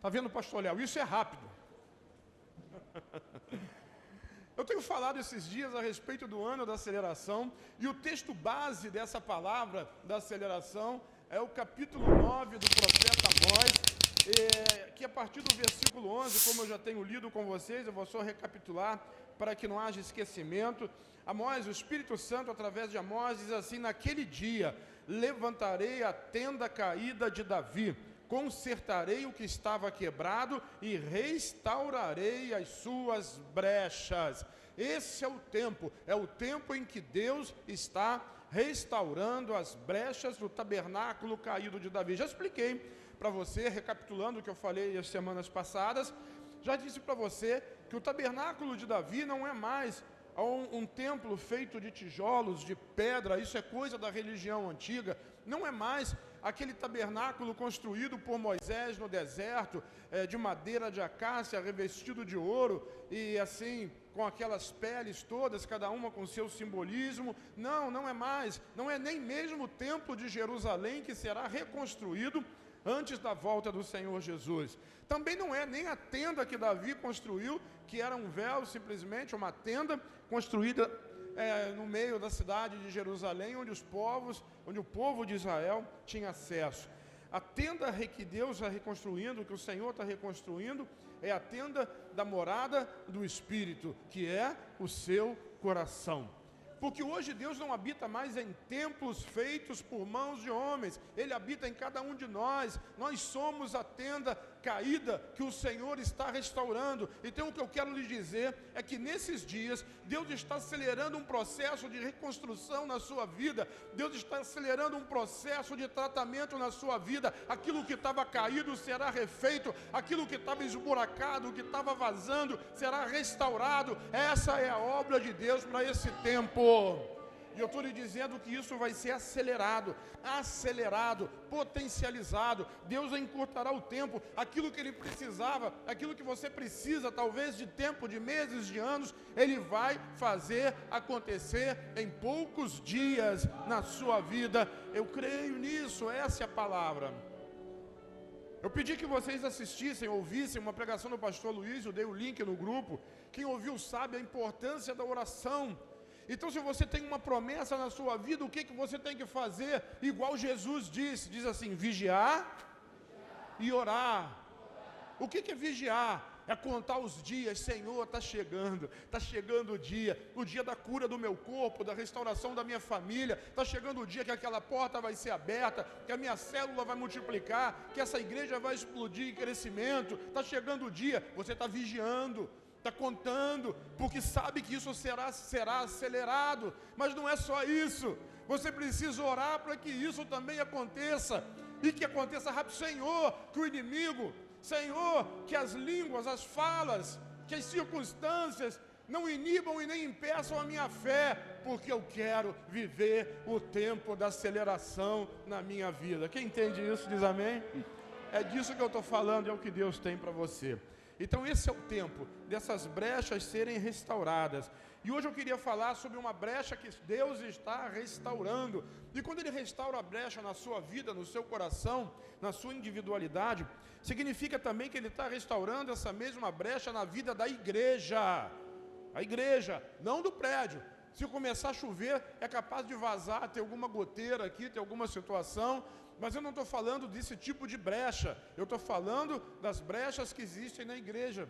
Tá vendo, pastor Léo? Isso é rápido. Eu tenho falado esses dias a respeito do ano da aceleração, e o texto base dessa palavra da aceleração é o capítulo 9 do profeta Amós, que a partir do versículo 11, como eu já tenho lido com vocês, eu vou só recapitular para que não haja esquecimento. Amós, o Espírito Santo, através de Amós, diz assim: naquele dia levantarei a tenda caída de Davi, consertarei o que estava quebrado e restaurarei as suas brechas. Esse é o tempo em que Deus está restaurando as brechas do tabernáculo caído de Davi. Já expliquei para você, recapitulando o que eu falei as semanas passadas, já disse para você que o tabernáculo de Davi não é mais um templo feito de tijolos, de pedra, isso é coisa da religião antiga, não é mais aquele tabernáculo construído por Moisés no deserto, de madeira de acácia, revestido de ouro, e assim, com aquelas peles todas, cada uma com seu simbolismo. Não é mais, não é nem mesmo o templo de Jerusalém que será reconstruído antes da volta do Senhor Jesus. Também não é nem a tenda que Davi construiu, que era um véu, simplesmente uma tenda construída no meio da cidade de Jerusalém, onde o povo de Israel tinha acesso. A tenda que Deus está reconstruindo, que o Senhor está reconstruindo, é a tenda da morada do Espírito, que é o seu coração. Porque hoje Deus não habita mais em templos feitos por mãos de homens, Ele habita em cada um de nós. Nós somos a tenda caída que o Senhor está restaurando. Então o que eu quero lhes dizer é que nesses dias Deus está acelerando um processo de reconstrução na sua vida. Deus está acelerando um processo de tratamento na sua vida. Aquilo que estava caído será refeito, aquilo que estava esburacado, que estava vazando, será restaurado. Essa é a obra de Deus para esse tempo. E eu estou lhe dizendo que isso vai ser acelerado, potencializado. Deus encurtará o tempo. Aquilo que Ele precisava, aquilo que você precisa, talvez de tempo, de meses, de anos, Ele vai fazer acontecer em poucos dias na sua vida. Eu creio nisso, essa é a palavra. Eu pedi que vocês assistissem, ouvissem uma pregação do pastor Luiz, eu dei o link no grupo. Quem ouviu sabe a importância da oração. Então, se você tem uma promessa na sua vida, o que você tem que fazer? Igual Jesus diz assim: vigiar e orar. O que é vigiar? É contar os dias. Senhor, está chegando o dia da cura do meu corpo, da restauração da minha família, está chegando o dia que aquela porta vai ser aberta, que a minha célula vai multiplicar, que essa igreja vai explodir em crescimento, está chegando o dia, você está vigiando, está contando, porque sabe que isso será acelerado. Mas não é só isso, você precisa orar para que isso também aconteça, e que aconteça rápido. Senhor, que o inimigo, Senhor, que as línguas, as falas, que as circunstâncias não inibam e nem impeçam a minha fé, porque eu quero viver o tempo da aceleração na minha vida. Quem entende isso diz amém? É disso que eu estou falando, é o que Deus tem para você. Então esse é o tempo dessas brechas serem restauradas. E hoje eu queria falar sobre uma brecha que Deus está restaurando. E quando Ele restaura a brecha na sua vida, no seu coração, na sua individualidade, significa também que Ele está restaurando essa mesma brecha na vida da igreja. A igreja, não do prédio. Se começar a chover, é capaz de vazar, ter alguma goteira aqui, ter alguma situação. Mas eu não estou falando desse tipo de brecha, eu estou falando das brechas que existem na igreja.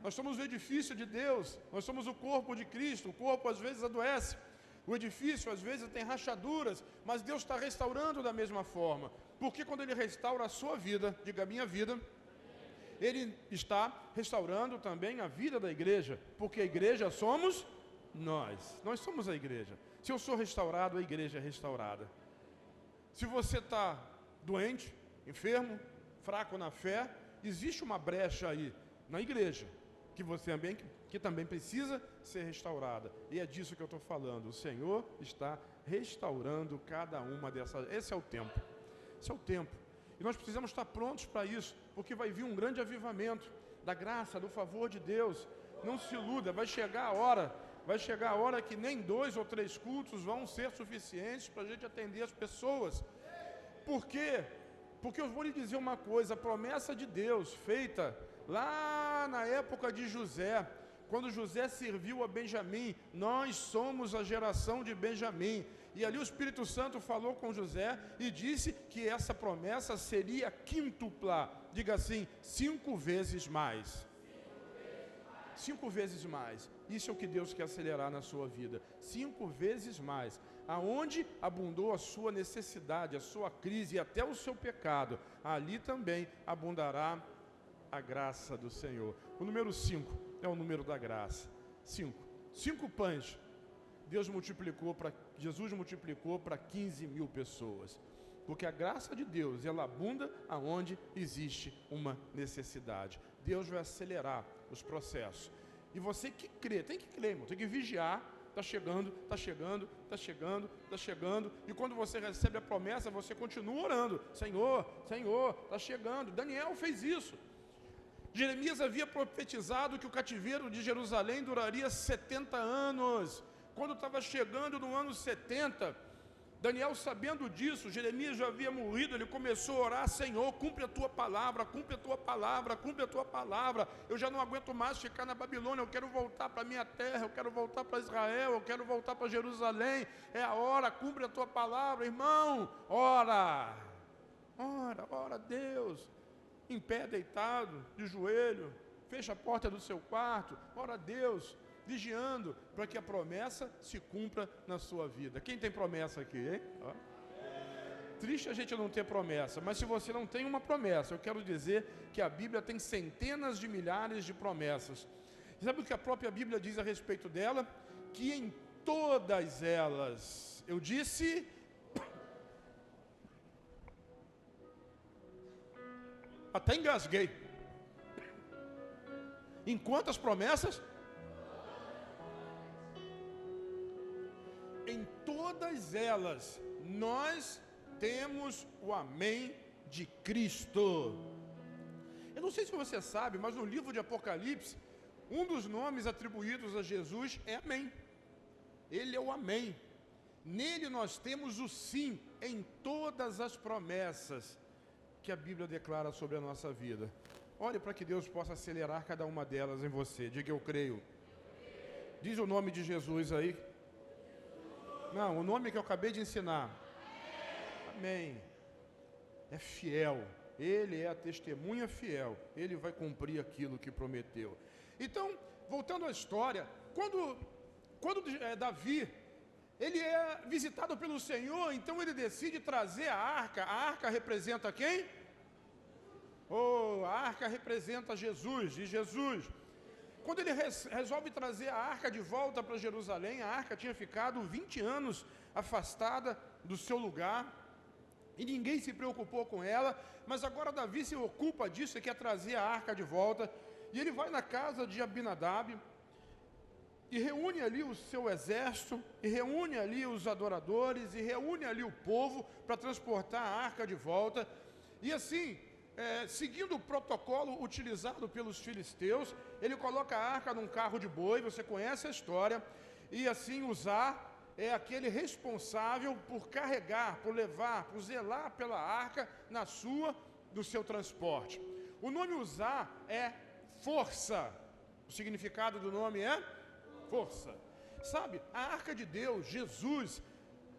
Nós somos o edifício de Deus, nós somos o corpo de Cristo. O corpo às vezes adoece, o edifício às vezes tem rachaduras, mas Deus está restaurando da mesma forma. Porque quando Ele restaura a sua vida, diga a minha vida, Ele está restaurando também a vida da igreja, porque a igreja somos nós somos a igreja. Se eu sou restaurado, a igreja é restaurada. Se você está doente, enfermo, fraco na fé, existe uma brecha aí na igreja, que também precisa ser restaurada. E é disso que eu estou falando. O Senhor está restaurando cada uma dessas. Esse é o tempo. E nós precisamos estar prontos para isso, porque vai vir um grande avivamento da graça, do favor de Deus. Não se iluda, vai chegar a hora que nem 2 ou 3 cultos vão ser suficientes para a gente atender as pessoas. Por quê? Porque eu vou lhe dizer uma coisa, a promessa de Deus feita lá na época de José, quando José serviu a Benjamim, nós somos a geração de Benjamim. E ali o Espírito Santo falou com José e disse que essa promessa seria quíntupla, diga assim, 5 vezes mais. 5 vezes mais. Isso é o que Deus quer acelerar na sua vida. 5 vezes mais. Aonde abundou a sua necessidade, a sua crise e até o seu pecado, ali também abundará a graça do Senhor. O número 5 é o número da graça. 5 pães. Jesus multiplicou para 15 mil pessoas. Porque a graça de Deus, ela abunda aonde existe uma necessidade. Deus vai acelerar os processos. E você que crê, tem que crer, irmão, tem que vigiar. Está chegando, está chegando, está chegando, está chegando. E quando você recebe a promessa, você continua orando. Senhor, Senhor, está chegando. Daniel fez isso. Jeremias havia profetizado que o cativeiro de Jerusalém duraria 70 anos. Quando estava chegando no ano 70, Daniel, sabendo disso, Jeremias já havia morrido, ele começou a orar: Senhor, cumpre a tua palavra, cumpre a tua palavra, cumpre a tua palavra. Eu já não aguento mais ficar na Babilônia, eu quero voltar para a minha terra, eu quero voltar para Israel, eu quero voltar para Jerusalém. É a hora, cumpre a tua palavra, irmão. Ora, ora a Deus. Em pé, deitado, de joelho, fecha a porta do seu quarto, ora a Deus, vigiando para que a promessa se cumpra na sua vida. Quem tem promessa aqui, hein? Ó. Triste a gente não ter promessa, mas se você não tem uma promessa, eu quero dizer que a Bíblia tem centenas de milhares de promessas. Sabe o que a própria Bíblia diz a respeito dela? Que em todas elas, eu disse, até engasguei. Em quantas promessas? Em todas elas, nós temos o amém de Cristo. Eu não sei se você sabe, mas no livro de Apocalipse, um dos nomes atribuídos a Jesus é amém. Ele é o amém. Nele nós temos o sim em todas as promessas que a Bíblia declara sobre a nossa vida. Olhe para que Deus possa acelerar cada uma delas em você. Diga: eu creio. Diz o nome de Jesus aí. Não, o nome que eu acabei de ensinar. Amém. É fiel. Ele é a testemunha fiel. Ele vai cumprir aquilo que prometeu. Então, voltando à história, quando Davi, ele é visitado pelo Senhor, então ele decide trazer a arca. A arca representa quem? A arca representa Jesus, e Jesus. Quando ele resolve trazer a arca de volta para Jerusalém, a arca tinha ficado 20 anos afastada do seu lugar, e ninguém se preocupou com ela, mas agora Davi se ocupa disso e quer trazer a arca de volta, e ele vai na casa de Abinadab, e reúne ali o seu exército, e reúne ali os adoradores, e reúne ali o povo para transportar a arca de volta, e assim, seguindo o protocolo utilizado pelos filisteus, ele coloca a arca num carro de boi, você conhece a história, e assim Uzá é aquele responsável por carregar, por levar, por zelar pela arca no seu transporte. O nome Uzá é força, o significado do nome é força. Sabe, a arca de Deus, Jesus,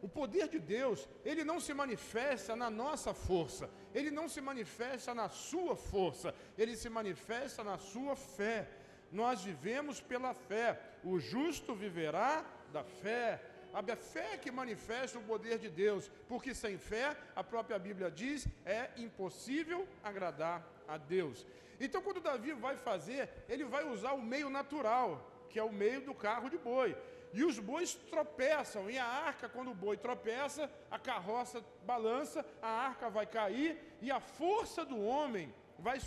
o poder de Deus, ele não se manifesta na nossa força, ele não se manifesta na sua força, ele se manifesta na sua fé. Nós vivemos pela fé, o justo viverá da fé. A fé que manifesta o poder de Deus, porque sem fé, a própria Bíblia diz, é impossível agradar a Deus. Então, quando Davi vai fazer, ele vai usar o meio natural, que é o meio do carro de boi. E os bois tropeçam, e a arca, quando o boi tropeça, a carroça balança, a arca vai cair, e a força do homem vai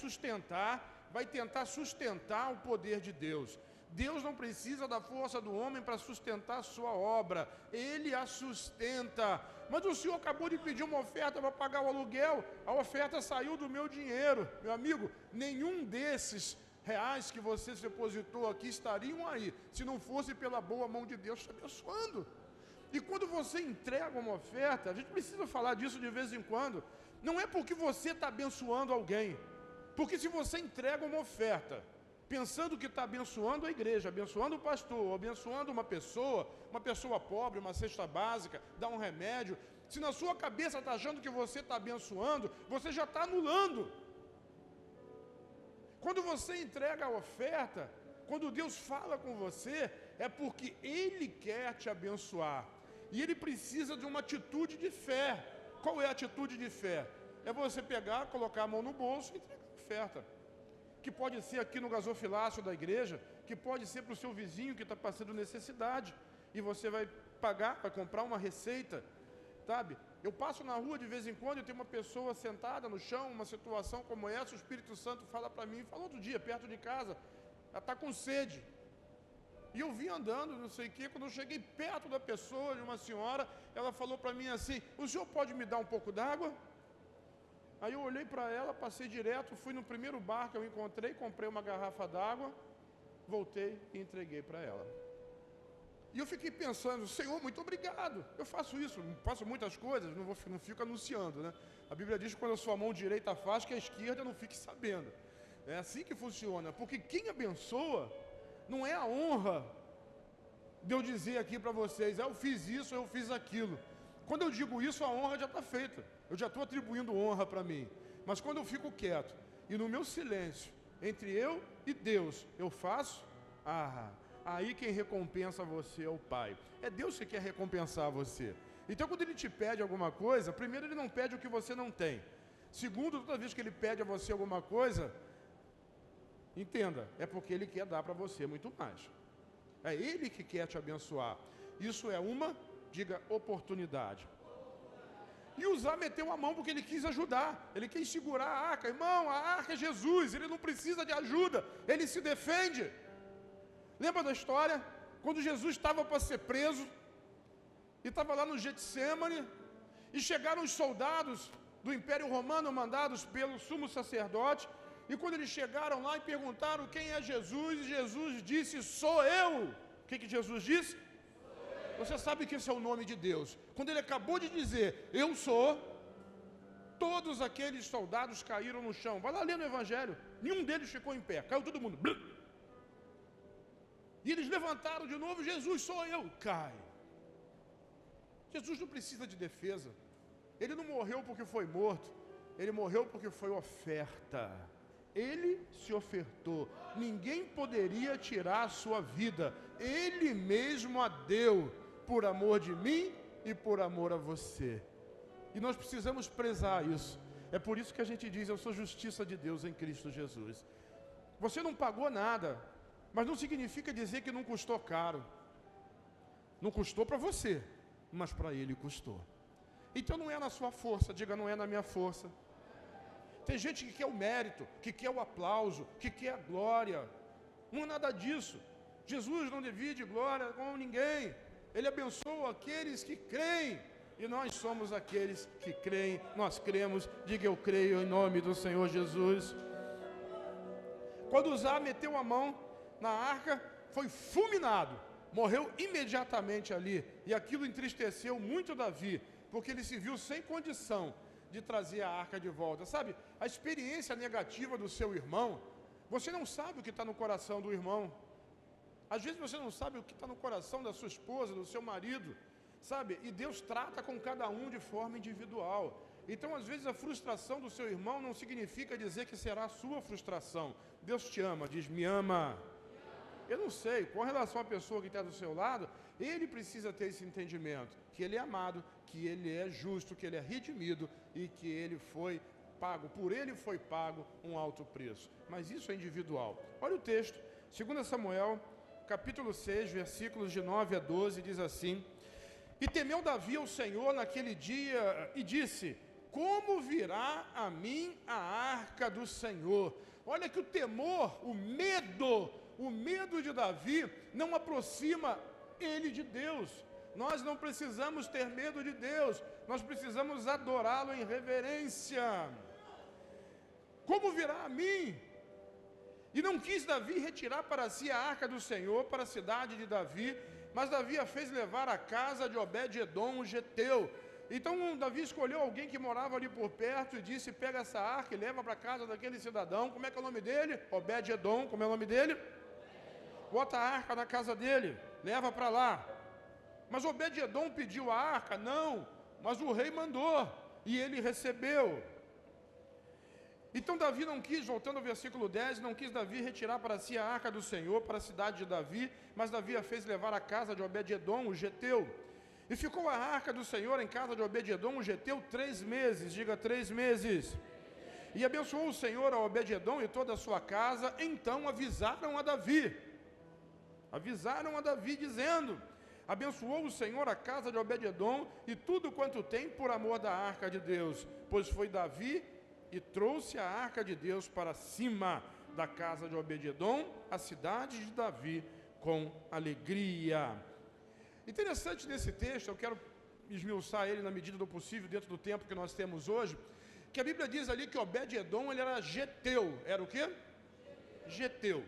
tentar sustentar o poder de Deus. Deus não precisa da força do homem para sustentar a sua obra, Ele a sustenta. Mas o senhor acabou de pedir uma oferta para pagar o aluguel, a oferta saiu do meu dinheiro. Meu amigo, nenhum desses reais que você depositou aqui estariam aí, se não fosse pela boa mão de Deus te abençoando. E quando você entrega uma oferta, a gente precisa falar disso de vez em quando, Não é porque você está abençoando alguém, porque se você entrega uma oferta, pensando que está abençoando a igreja, abençoando o pastor, abençoando uma pessoa pobre, uma cesta básica, dá um remédio, se na sua cabeça está achando que você está abençoando, você já está anulando. Quando você entrega a oferta, quando Deus fala com você, é porque Ele quer te abençoar. E Ele precisa de uma atitude de fé. Qual é a atitude de fé? É você pegar, colocar a mão no bolso e entregar a oferta. Que pode ser aqui no gasofilácio da igreja, que pode ser para o seu vizinho que está passando necessidade. E você vai pagar, vai comprar uma receita, sabe? Eu passo na rua de vez em quando e tem uma pessoa sentada no chão, uma situação como essa, o Espírito Santo fala para mim, falou outro dia, perto de casa, ela está com sede. E eu vim andando, não sei o quê, quando eu cheguei perto da pessoa, de uma senhora, ela falou para mim assim, o senhor pode me dar um pouco d'água? Aí eu olhei para ela, passei direto, fui no primeiro bar que eu encontrei, comprei uma garrafa d'água, voltei e entreguei para ela. E eu fiquei pensando, Senhor, muito obrigado. Eu faço isso, faço muitas coisas, não fico anunciando, né? A Bíblia diz que quando a sua mão direita faz, que a esquerda não fique sabendo. É assim que funciona, porque quem abençoa não é a honra de eu dizer aqui para vocês, eu fiz isso, eu fiz aquilo. Quando eu digo isso, a honra já está feita. Eu já estou atribuindo honra para mim. Mas quando eu fico quieto e no meu silêncio, entre eu e Deus, eu faço, aí quem recompensa você é o Pai. É Deus que quer recompensar você. Então quando Ele te pede alguma coisa, primeiro Ele não pede o que você não tem. Segundo, toda vez que Ele pede a você alguma coisa, entenda, é porque Ele quer dar para você muito mais. É Ele que quer te abençoar. Isso é uma, diga, oportunidade. E Uzá meteu a mão porque ele quis ajudar. Ele quis segurar a arca. Irmão, a arca é Jesus. Ele não precisa de ajuda. Ele se defende. Lembra da história? Quando Jesus estava para ser preso, e estava lá no Getsemane, e chegaram os soldados do Império Romano, mandados pelo sumo sacerdote, e quando eles chegaram lá e perguntaram quem é Jesus, e Jesus disse, sou eu. O que Jesus disse? Você sabe que esse é o nome de Deus. Quando ele acabou de dizer, eu sou, todos aqueles soldados caíram no chão. Vai lá ler no Evangelho. Nenhum deles ficou em pé, caiu todo mundo. E eles levantaram de novo, Jesus, sou eu. Cai. Jesus não precisa de defesa. Ele não morreu porque foi morto. Ele morreu porque foi oferta. Ele se ofertou. Ninguém poderia tirar a sua vida. Ele mesmo a deu por amor de mim e por amor a você. E nós precisamos prezar isso. É por isso que a gente diz, eu sou justiça de Deus em Cristo Jesus. Você não pagou nada, mas não significa dizer que não custou caro. Não custou para você, mas para Ele custou. Então não é na sua força, diga, não é na minha força. Tem gente que quer o mérito, que quer o aplauso, que quer a glória. Não é nada disso. Jesus não divide glória com ninguém. Ele abençoa aqueles que creem. E nós somos aqueles que creem. Nós cremos. Diga, eu creio em nome do Senhor Jesus. Quando Uzá meteu a mão na arca, foi fulminado. Morreu imediatamente ali. E aquilo entristeceu muito Davi, porque ele se viu sem condição de trazer a arca de volta. Sabe, a experiência negativa do seu irmão, você não sabe o que está no coração do irmão. Às vezes você não sabe o que está no coração da sua esposa, do seu marido, sabe? E Deus trata com cada um de forma individual. Então, às vezes, a frustração do seu irmão não significa dizer que será a sua frustração. Deus te ama, diz, me ama. Eu não sei, com relação à pessoa que está do seu lado, ele precisa ter esse entendimento, que ele é amado, que ele é justo, que ele é redimido e que ele foi pago, por ele foi pago um alto preço. Mas isso é individual. Olha o texto, 2 Samuel, capítulo 6, versículos de 9 a 12, diz assim, e temeu Davi ao Senhor naquele dia e disse, como virá a mim a arca do Senhor? Olha que o temor, o medo de Davi não aproxima ele de Deus. Nós não precisamos ter medo de Deus, nós precisamos adorá-lo em reverência. Como virá a mim? E não quis Davi retirar para si a arca do Senhor, para a cidade de Davi, mas Davi a fez levar à casa de Obed-edom, o geteu. Então Davi escolheu alguém que morava ali por perto e disse: pega essa arca e leva para casa daquele cidadão. Como é que é o nome dele? Obed-edom. Como é o nome dele? Bota a arca na casa dele, leva para lá. Mas Obed-edom pediu a arca? Não, mas o rei mandou e ele recebeu. Então Davi não quis, voltando ao versículo 10, não quis Davi retirar para si a arca do Senhor, para a cidade de Davi, mas Davi a fez levar à casa de Obed-edom, o geteu. E ficou a arca do Senhor em casa de Obed-edom, o geteu, 3 meses, diga 3 meses. E abençoou o Senhor a Obed-edom e toda a sua casa. Então avisaram a Davi, dizendo: abençoou o Senhor a casa de Obed-edom e tudo quanto tem por amor da arca de Deus, pois foi Davi e trouxe a arca de Deus para cima da casa de Obed-edom, a cidade de Davi, com alegria. Interessante nesse texto, eu quero esmiuçar ele na medida do possível, dentro do tempo que nós temos hoje, que a Bíblia diz ali que Obed-edom, ele era geteu. Era o quê? Geteu.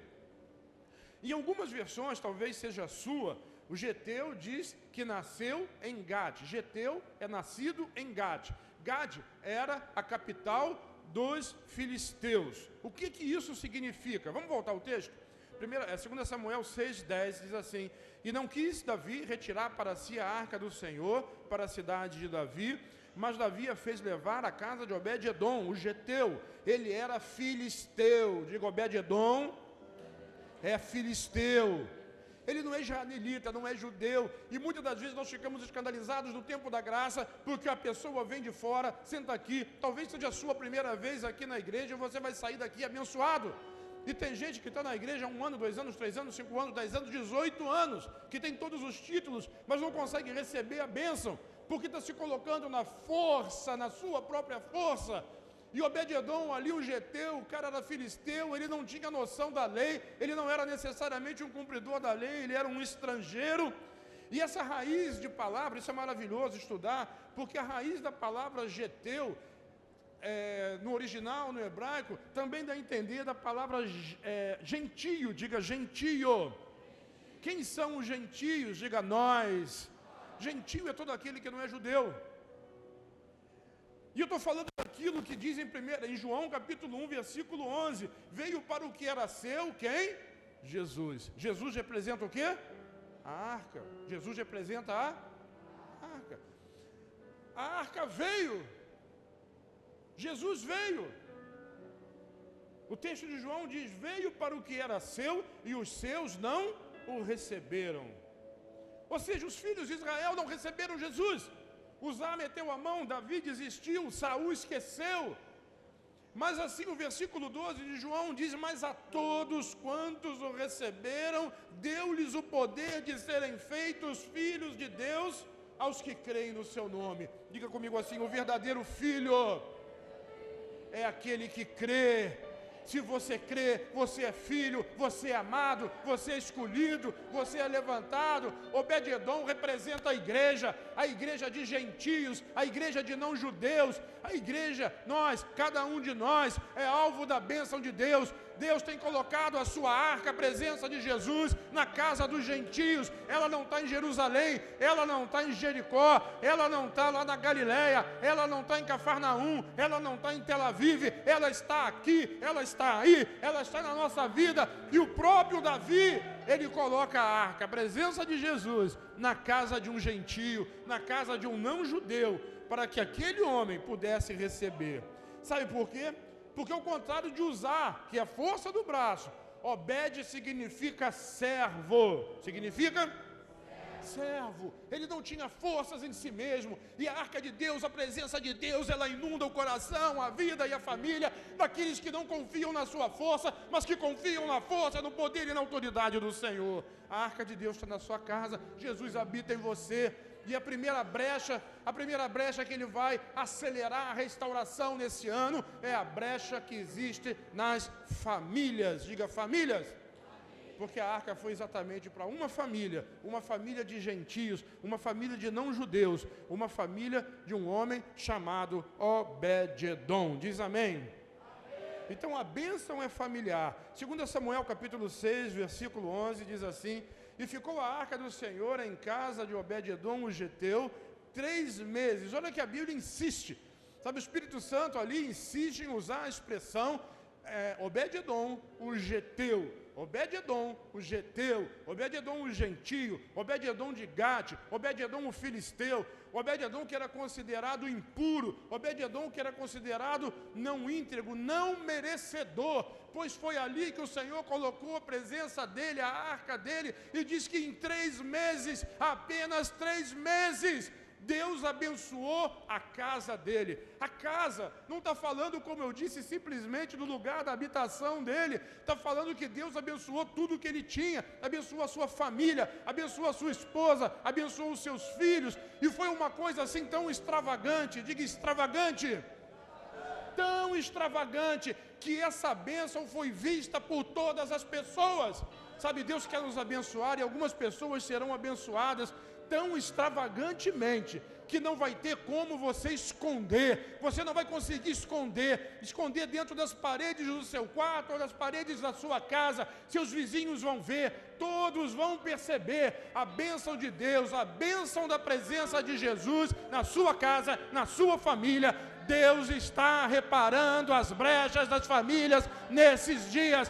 Em algumas versões, talvez seja a sua, o geteu diz que nasceu em Gade. Geteu é nascido em Gade. Gade era a capital dos filisteus. O que isso significa? Vamos voltar ao texto? 2 Samuel 6,10 diz assim: e não quis Davi retirar para si a arca do Senhor para a cidade de Davi, mas Davi a fez levar à casa de Obed-edom, o geteu. Ele era filisteu. Diga, Obed-edom é filisteu. Ele não é israelita, não é judeu. E muitas das vezes nós ficamos escandalizados no tempo da graça, porque a pessoa vem de fora, senta aqui, talvez seja a sua primeira vez aqui na igreja, e você vai sair daqui abençoado. E tem gente que está na igreja há 1 ano, 2 anos, 3 anos, 5 anos, 10 anos, 18 anos, que tem todos os títulos, mas não consegue receber a bênção, porque está se colocando na força, na sua própria força. E Obed-edom ali, o geteu, o cara era filisteu, ele não tinha noção da lei, ele não era necessariamente um cumpridor da lei, ele era um estrangeiro. E essa raiz de palavra, isso é maravilhoso estudar, porque a raiz da palavra geteu, no original, no hebraico, também dá a entender da palavra gentio. Diga gentio. Quem são os gentios? Diga nós. Gentio é todo aquele que não é judeu. E eu estou falando daquilo que diz em João capítulo 1, versículo 11. Veio para o que era seu, quem? Jesus. Jesus representa o quê? A arca. Jesus representa a arca. A arca veio. Jesus veio. O texto de João diz: veio para o que era seu e os seus não o receberam. Ou seja, os filhos de Israel não receberam Jesus. Uzá meteu a mão, Davi desistiu, Saul esqueceu. Mas assim o versículo 12 de João diz: mas a todos quantos o receberam, deu-lhes o poder de serem feitos filhos de Deus, aos que creem no seu nome. Diga comigo assim: o verdadeiro filho é aquele que crê. Se você crê, você é filho, você é amado, você é escolhido, você é levantado. Obed-edom representa a igreja de gentios, a igreja de não-judeus, a igreja, nós, cada um de nós é alvo da bênção de Deus. Deus tem colocado a sua arca, a presença de Jesus, na casa dos gentios. Ela não está em Jerusalém, ela não está em Jericó, ela não está lá na Galileia, ela não está em Cafarnaum, ela não está em Tel Aviv, ela está aqui, ela está aí, ela está na nossa vida. E o próprio Davi, ele coloca a arca, a presença de Jesus, na casa de um gentio, na casa de um não-judeu, para que aquele homem pudesse receber. Sabe por quê? Porque ao contrário de Uzá, que é a força do braço, Obed significa servo. Significa? Servo. Ele não tinha forças em si mesmo. E a arca de Deus, a presença de Deus, ela inunda o coração, a vida e a família daqueles que não confiam na sua força, mas que confiam na força, no poder e na autoridade do Senhor. A arca de Deus está na sua casa, Jesus habita em você. E a primeira brecha que ele vai acelerar a restauração nesse ano é a brecha que existe nas famílias. Diga famílias. Porque a arca foi exatamente para uma família de gentios, uma família de não-judeus, uma família de um homem chamado Obed-edom. Diz amém? Então a bênção é familiar. 2 Samuel capítulo 6, versículo 11 diz assim: e ficou a arca do Senhor em casa de Obed-edom o geteu 3 meses. Olha que a Bíblia insiste. Sabe, o Espírito Santo ali insiste em usar a expressão Obed-edom, o geteu, Obed-edom, o geteu, Obed-edom, o gentio, Obed-edom de Gate, Obed-edom, o filisteu, Obed-edom que era considerado impuro, Obed-edom que era considerado não íntegro, não merecedor, pois foi ali que o Senhor colocou a presença dele, a arca dele, e diz que em 3 meses, apenas 3 meses, Deus abençoou a casa dele. A casa não está falando, como eu disse, simplesmente do lugar da habitação dele. Está falando que Deus abençoou tudo que ele tinha. Abençoou a sua família, abençoou a sua esposa, abençoou os seus filhos. E foi uma coisa assim tão extravagante, diga extravagante. Tão extravagante, que essa bênção foi vista por todas as pessoas. Sabe, Deus quer nos abençoar e algumas pessoas serão abençoadas tão extravagantemente que não vai ter como você esconder. Você não vai conseguir esconder dentro das paredes do seu quarto ou das paredes da sua casa. Seus vizinhos vão ver, todos vão perceber a bênção de Deus, a bênção da presença de Jesus na sua casa, na sua família. Deus está reparando as brechas das famílias nesses dias.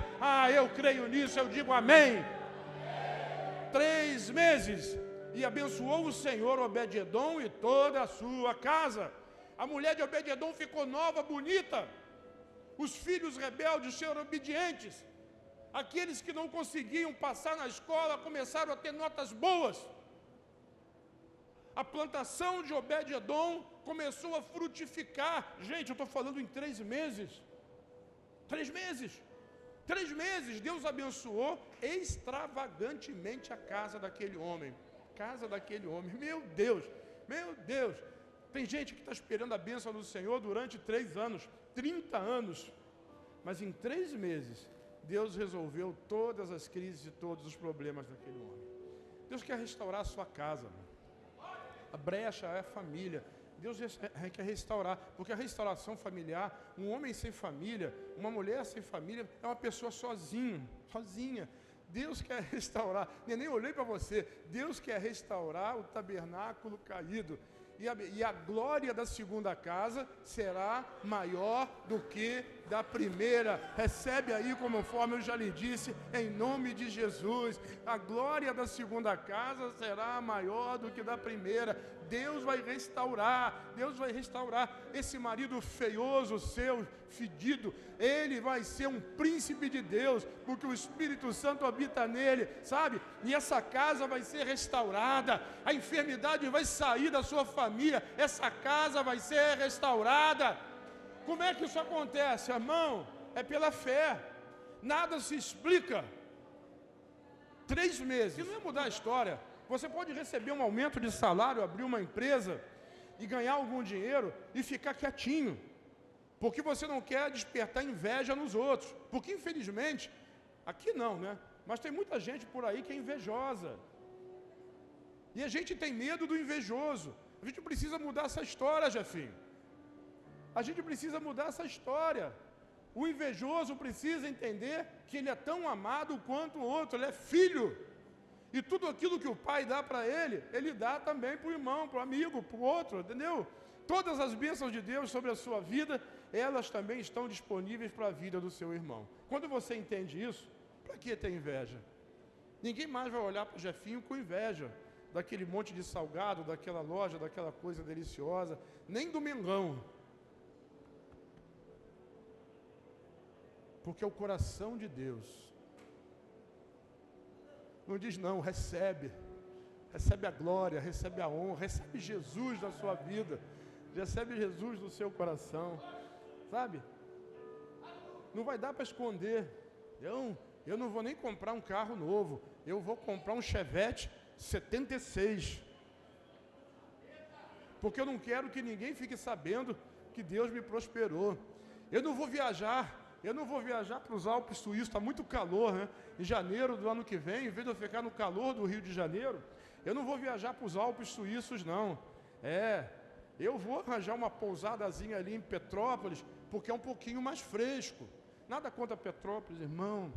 Eu creio nisso, eu digo amém. 3 meses. E abençoou o Senhor Obed-edom e toda a sua casa. A mulher de Obed-edom ficou nova, bonita. Os filhos rebeldes foram obedientes. Aqueles que não conseguiam passar na escola começaram a ter notas boas. A plantação de Obed-edom começou a frutificar. Gente, eu estou falando em 3 meses. 3 meses. 3 meses, Deus abençoou extravagantemente a casa daquele homem. Meu Deus, tem gente que está esperando a bênção do Senhor durante 3 anos, 30 anos, mas em 3 meses, Deus resolveu todas as crises e todos os problemas daquele homem. Deus quer restaurar a sua casa, a brecha é a família. Deus quer restaurar, porque a restauração familiar, um homem sem família, uma mulher sem família, é uma pessoa sozinha. Deus quer restaurar, nem olhei para você, Deus quer restaurar o tabernáculo caído, e a glória da segunda casa será maior do que da primeira. Recebe aí, conforme eu já lhe disse, em nome de Jesus, a glória da segunda casa será maior do que da primeira. Deus vai restaurar esse marido feioso seu, fedido, ele vai ser um príncipe de Deus, porque o Espírito Santo habita nele, sabe? E essa casa vai ser restaurada, a enfermidade vai sair da sua família, essa casa vai ser restaurada. Como é que isso acontece, irmão? É pela fé, nada se explica. 3 meses, e não é mudar a história. Você pode receber um aumento de salário, abrir uma empresa e ganhar algum dinheiro e ficar quietinho, porque você não quer despertar inveja nos outros, porque infelizmente, aqui não, né? Mas tem muita gente por aí que é invejosa, e a gente tem medo do invejoso. A gente precisa mudar essa história, Jefinho. A gente precisa mudar essa história. O invejoso precisa entender que ele é tão amado quanto o outro, ele é filho. E tudo aquilo que o pai dá para ele, ele dá também para o irmão, para o amigo, para o outro, entendeu? Todas as bênçãos de Deus sobre a sua vida, elas também estão disponíveis para a vida do seu irmão. Quando você entende isso, para que ter inveja? Ninguém mais vai olhar para o Jefinho com inveja daquele monte de salgado, daquela loja, daquela coisa deliciosa, nem do Mengão. Porque é o coração de Deus. Não diz não, recebe a glória, recebe a honra, recebe Jesus na sua vida, recebe Jesus no seu coração, sabe? Não vai dar para esconder. Eu não vou nem comprar um carro novo, eu vou comprar um Chevette 76, porque eu não quero que ninguém fique sabendo que Deus me prosperou. Eu não vou viajar para os Alpes Suíços, está muito calor, né? Em janeiro do ano que vem, em vez de eu ficar no calor do Rio de Janeiro, eu não vou viajar para os Alpes Suíços, não. Eu vou arranjar uma pousadazinha ali em Petrópolis, porque é um pouquinho mais fresco. Nada contra Petrópolis, irmão,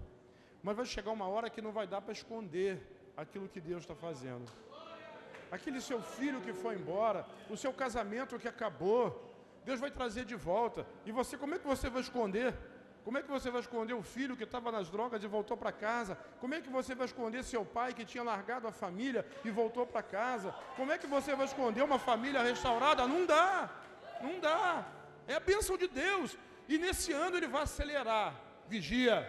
mas vai chegar uma hora que não vai dar para esconder aquilo que Deus está fazendo. aquele seu filho que foi embora, o seu casamento que acabou, Deus vai trazer de volta. E você, como é que você vai esconder? Como é que você vai esconder o filho que estava nas drogas e voltou para casa? Como é que você vai esconder seu pai que tinha largado a família e voltou para casa? Como é que você vai esconder uma família restaurada? Não dá, não dá. É a bênção de Deus. E nesse ano Ele vai acelerar. Vigia.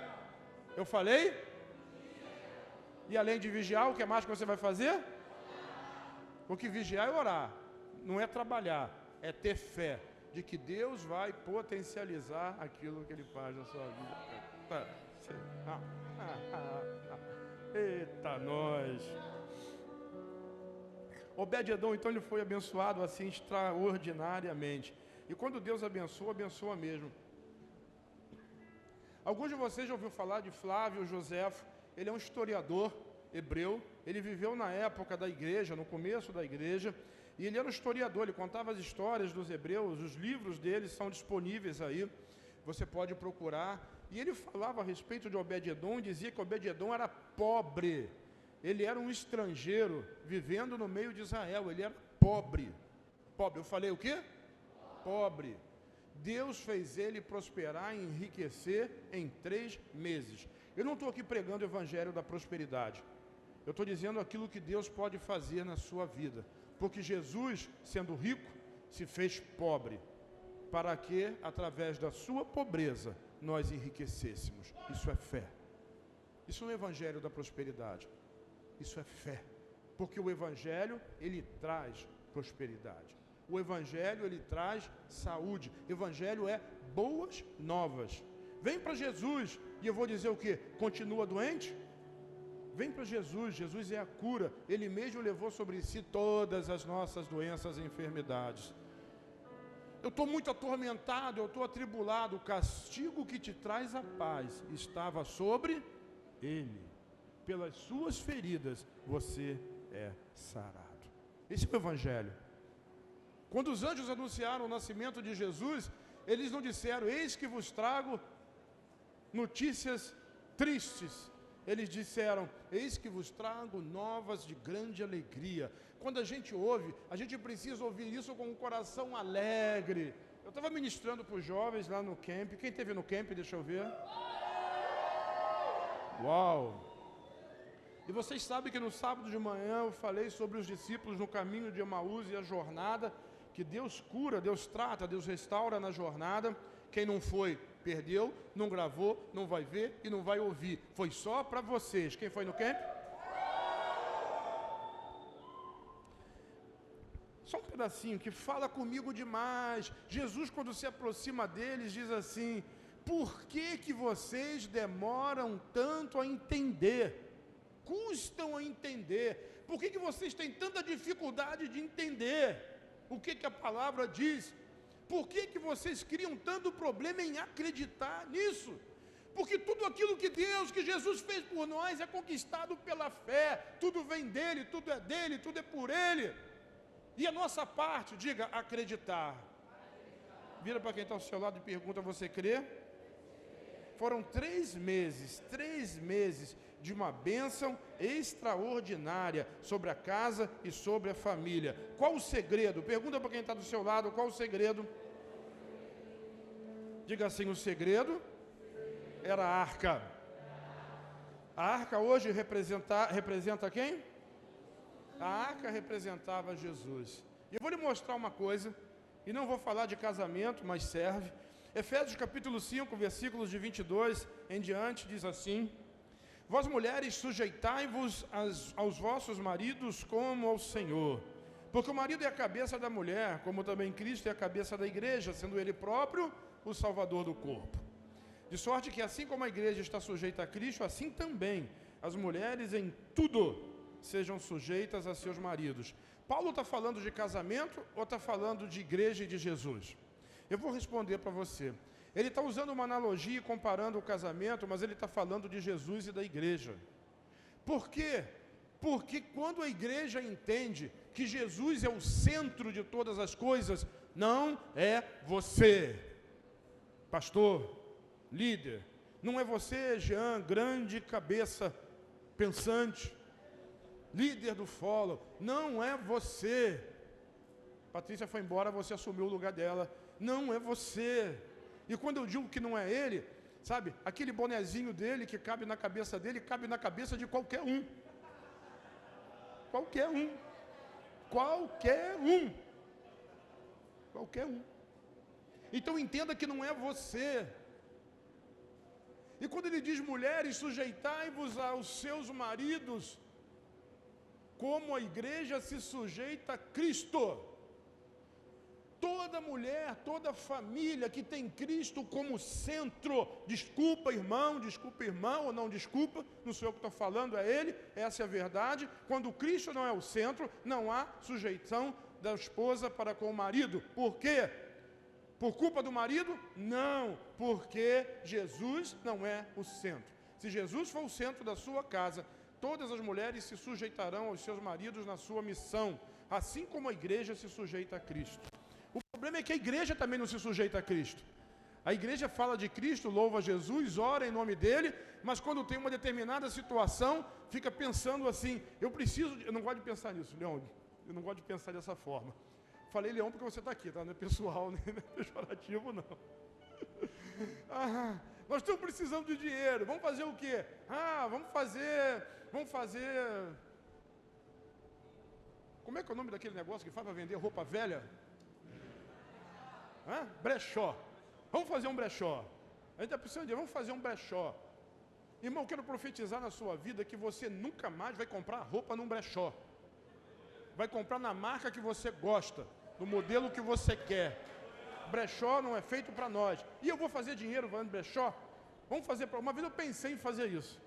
Eu falei? E além de vigiar, o que mais que você vai fazer? Porque vigiar é orar, não é trabalhar, é ter fé de que Deus vai potencializar aquilo que Ele faz na sua vida. Eita, nós! Obed-edom, então, ele foi abençoado assim extraordinariamente. E quando Deus abençoa, abençoa mesmo. Alguns de vocês já ouviram falar de Flávio Joséfo. Ele é um historiador hebreu. Ele viveu na época da igreja, no começo da igreja. E ele era um historiador, ele contava as histórias dos hebreus. Os livros dele são disponíveis aí. Você pode procurar. E ele falava a respeito de Obed-edom e dizia que Obed-edom era pobre. Ele era um estrangeiro vivendo no meio de Israel. Ele era pobre. Pobre. Eu falei o quê? Pobre. Deus fez ele prosperar e enriquecer em 3 meses. Eu não estou aqui pregando o evangelho da prosperidade. Eu estou dizendo aquilo que Deus pode fazer na sua vida. Porque Jesus, sendo rico, se fez pobre. Para que, através da sua pobreza, nós enriquecêssemos. Isso é fé. Isso não é evangelho da prosperidade. Isso é fé. Porque o evangelho, ele traz prosperidade. O evangelho, ele traz saúde. O evangelho é boas novas. Vem para Jesus e eu vou dizer o quê? Continua doente? Vem para Jesus. Jesus é a cura. Ele mesmo levou sobre si todas as nossas doenças e enfermidades. Eu estou muito atormentado, eu estou atribulado. O castigo que te traz a paz estava sobre ele. Pelas suas feridas você é sarado. Esse é o evangelho. Quando os anjos anunciaram o nascimento de Jesus, eles não disseram, eis que vos trago notícias tristes. Eles disseram, eis que vos trago novas de grande alegria. Quando a gente ouve, a gente precisa ouvir isso com um coração alegre. Eu estava ministrando para os jovens lá no camp. Quem esteve no camp, deixa eu ver. Uau! E vocês sabem que no sábado de manhã eu falei sobre os discípulos no caminho de Emaús e a jornada, que Deus cura, Deus trata, Deus restaura na jornada. Quem não foi, perdeu, não gravou, não vai ver e não vai ouvir. Foi só para vocês. Quem foi no camp? Só um pedacinho que fala comigo demais. Jesus, quando se aproxima deles, diz assim, por que vocês demoram tanto a entender? Custam a entender. Por que vocês têm tanta dificuldade de entender o que a palavra diz? Por que vocês criam tanto problema em acreditar nisso? Porque tudo aquilo que Deus, que Jesus fez por nós é conquistado pela fé. Tudo vem dele, tudo é por ele. E a nossa parte, diga, acreditar. Vira para quem está ao seu lado e pergunta, você crê? Foram 3 meses de uma bênção extraordinária sobre a casa e sobre a família. Qual o segredo? Pergunta para quem está do seu lado, qual o segredo? Diga assim, o segredo era a arca. A arca hoje representa quem? A arca representava Jesus. E eu vou lhe mostrar uma coisa, e não vou falar de casamento, mas serve. Efésios capítulo 5, versículos de 22 em diante, diz assim, vós mulheres sujeitai-vos aos vossos maridos como ao Senhor, porque o marido é a cabeça da mulher, como também Cristo é a cabeça da igreja, sendo ele próprio o Salvador do corpo. De sorte que assim como a igreja está sujeita a Cristo, assim também as mulheres em tudo sejam sujeitas a seus maridos. Paulo está falando de casamento ou está falando de igreja e de Jesus? Eu vou responder para você. Ele está usando uma analogia e comparando o casamento, mas ele está falando de Jesus e da igreja. Por quê? Porque quando a igreja entende que Jesus é o centro de todas as coisas, não é você, pastor, líder, não é você, Jean, grande cabeça pensante, líder do follow, não é você. Patrícia foi embora, você assumiu o lugar dela, não é você. E quando eu digo que não é ele, sabe, aquele bonezinho dele que cabe na cabeça dele, cabe na cabeça de qualquer um. Qualquer um. Qualquer um. Qualquer um. Então entenda que não é você. E quando ele diz, mulheres, sujeitai-vos aos seus maridos, como a igreja se sujeita a Cristo. Toda mulher, toda família que tem Cristo como centro, desculpa irmão, ou não desculpa, não sou eu que estou falando, é ele, essa é a verdade. Quando Cristo não é o centro, não há sujeição da esposa para com o marido. Por quê? Por culpa do marido? Não, porque Jesus não é o centro. Se Jesus for o centro da sua casa, todas as mulheres se sujeitarão aos seus maridos na sua missão, assim como a igreja se sujeita a Cristo. O problema é que a igreja também não se sujeita a Cristo. A igreja fala de Cristo, louva Jesus, ora em nome dele, mas quando tem uma determinada situação, fica pensando assim, eu não gosto de pensar nisso, Leão, eu não gosto de pensar dessa forma. Falei Leão porque você está aqui, tá? Não é pessoal, nem é pejorativo, não. Nós estamos precisando de dinheiro, vamos fazer o quê? Vamos fazer... Como é que é o nome daquele negócio que faz para vender roupa velha? Brechó. Vamos fazer um brechó. A gente está precisando de vamos fazer um brechó. Irmão, quero profetizar na sua vida que você nunca mais vai comprar roupa num brechó. Vai comprar na marca que você gosta, no modelo que você quer. Brechó não é feito para nós. E eu vou fazer dinheiro falando brechó? Vamos fazer. Uma vez eu pensei em fazer isso.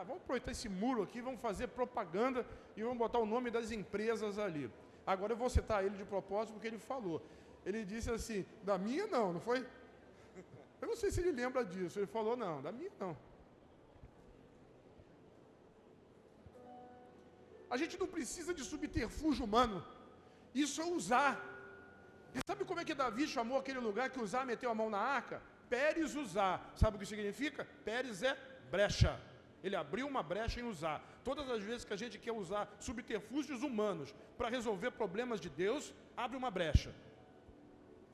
Vamos aproveitar esse muro aqui, vamos fazer propaganda e vamos botar o nome das empresas ali. Agora eu vou citar ele de propósito porque ele falou. Ele disse assim, da minha não foi? Eu não sei se ele lembra disso. Ele falou, não, da minha não. A gente não precisa de subterfúgio humano. Isso é usar. E sabe como é que Davi chamou aquele lugar que Uzá meteu a mão na arca? Pérez Uzá. Sabe o que significa? Pérez é brecha. Ele abriu uma brecha em Uzá. Todas as vezes que a gente quer usar subterfúgios humanos para resolver problemas de Deus, abre uma brecha.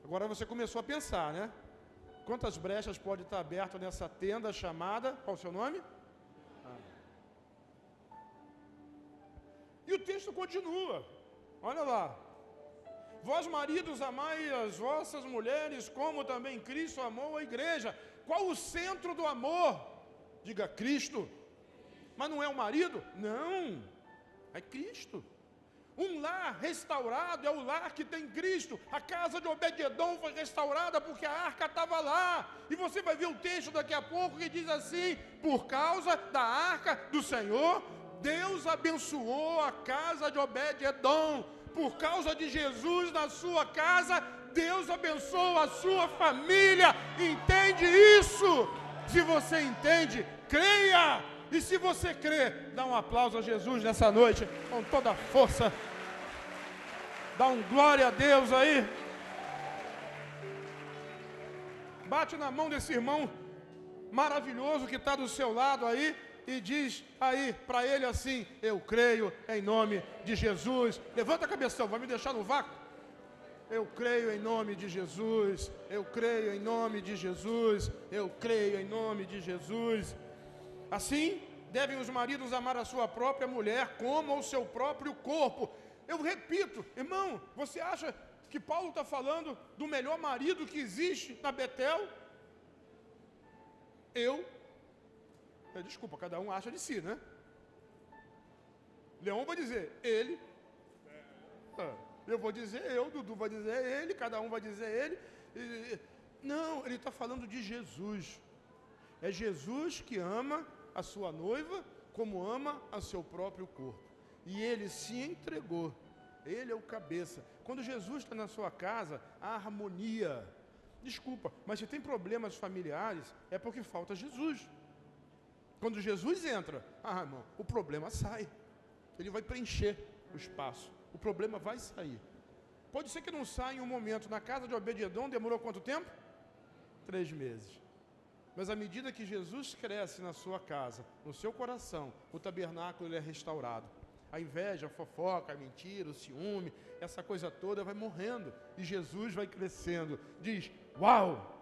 Agora você começou a pensar, né? Quantas brechas pode estar aberta nessa tenda chamada... Qual o seu nome? E o texto continua. Olha lá. Vós, maridos, amai as vossas mulheres, como também Cristo amou a igreja. Qual o centro do amor? Diga Cristo. Mas não é o marido? Não. É Cristo. Um lar restaurado é o lar que tem Cristo. A casa de Obed-edom foi restaurada porque a arca estava lá. E você vai ver o texto daqui a pouco que diz assim: por causa da arca do Senhor, Deus abençoou a casa de Obed-edom. Por causa de Jesus na sua casa, Deus abençoou a sua família. Entende isso? Se você entende, creia. E se você crê, dá um aplauso a Jesus nessa noite, com toda a força. Dá um glória a Deus aí. Bate na mão desse irmão maravilhoso que está do seu lado aí e diz aí para ele assim: eu creio em nome de Jesus. Levanta a cabeça, vai me deixar no vácuo? Eu creio em nome de Jesus. Eu creio em nome de Jesus. Eu creio em nome de Jesus. Assim, devem os maridos amar a sua própria mulher como ao seu próprio corpo. Eu repito, irmão, você acha que Paulo está falando do melhor marido que existe na Betel? Desculpa, cada um acha de si, né? Leão vai dizer, ele. Eu vou dizer eu, Dudu vai dizer ele, cada um vai dizer ele. Não, ele está falando de Jesus. É Jesus que ama a sua noiva como ama a seu próprio corpo. E ele se entregou. Ele é o cabeça. Quando Jesus está na sua casa, há harmonia. Desculpa, mas se tem problemas familiares, é porque falta Jesus. Quando Jesus entra, irmão, o problema sai. Ele vai preencher o espaço. O problema vai sair. Pode ser que não saia em um momento. Na casa de Obed-edom demorou quanto tempo? 3 meses. Mas à medida que Jesus cresce na sua casa, no seu coração, o tabernáculo ele é restaurado. a inveja, a fofoca, a mentira, o ciúme, essa coisa toda vai morrendo e Jesus vai crescendo. Diz, uau!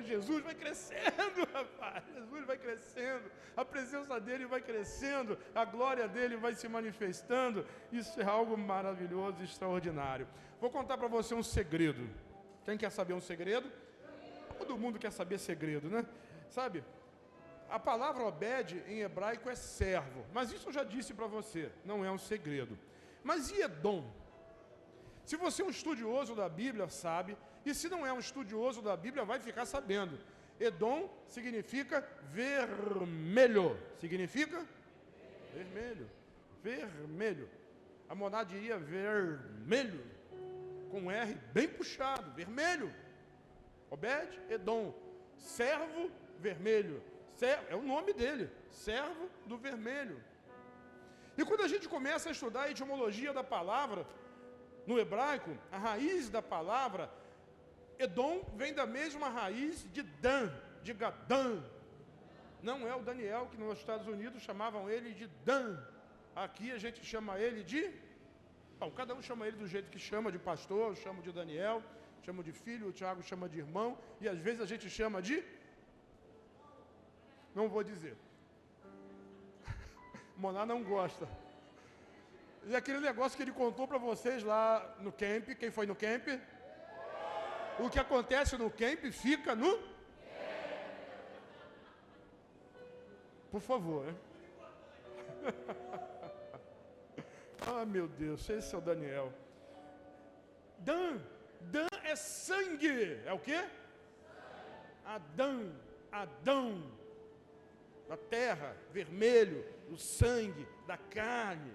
Jesus vai crescendo, rapaz, Jesus vai crescendo, a presença dele vai crescendo, a glória dele vai se manifestando, isso é algo maravilhoso e extraordinário. Vou contar para você um segredo. Quem quer saber um segredo? Todo mundo quer saber segredo, né? Sabe, a palavra Obed em hebraico é servo, mas isso eu já disse para você, não é um segredo. Mas e Edom? Se você é um estudioso da Bíblia, sabe, e se não é um estudioso da Bíblia, vai ficar sabendo. Edom significa vermelho. Significa? Vermelho. Vermelho. A Moná diria vermelho, com R bem puxado, vermelho. Obed, Edom, servo vermelho. É o nome dele, servo do vermelho. E quando a gente começa a estudar a etimologia da palavra, no hebraico, a raiz da palavra, Edom vem da mesma raiz de Dan, de Gadã. Não é o Daniel, que nos Estados Unidos chamavam ele de Dan. Aqui a gente chama ele de... Bom, cada um chama ele do jeito que chama, de pastor, eu chamo de Daniel, chamo de filho, o Tiago chama de irmão, e às vezes a gente chama de... Não vou dizer. Moná não gosta. E aquele negócio que ele contou para vocês lá no camp, quem foi no camp? O que acontece no camp fica no... Por favor, hein? Ah, meu Deus, esse é o Daniel. Dan é sangue. É o quê? Adão. Da terra, vermelho, do sangue, da carne.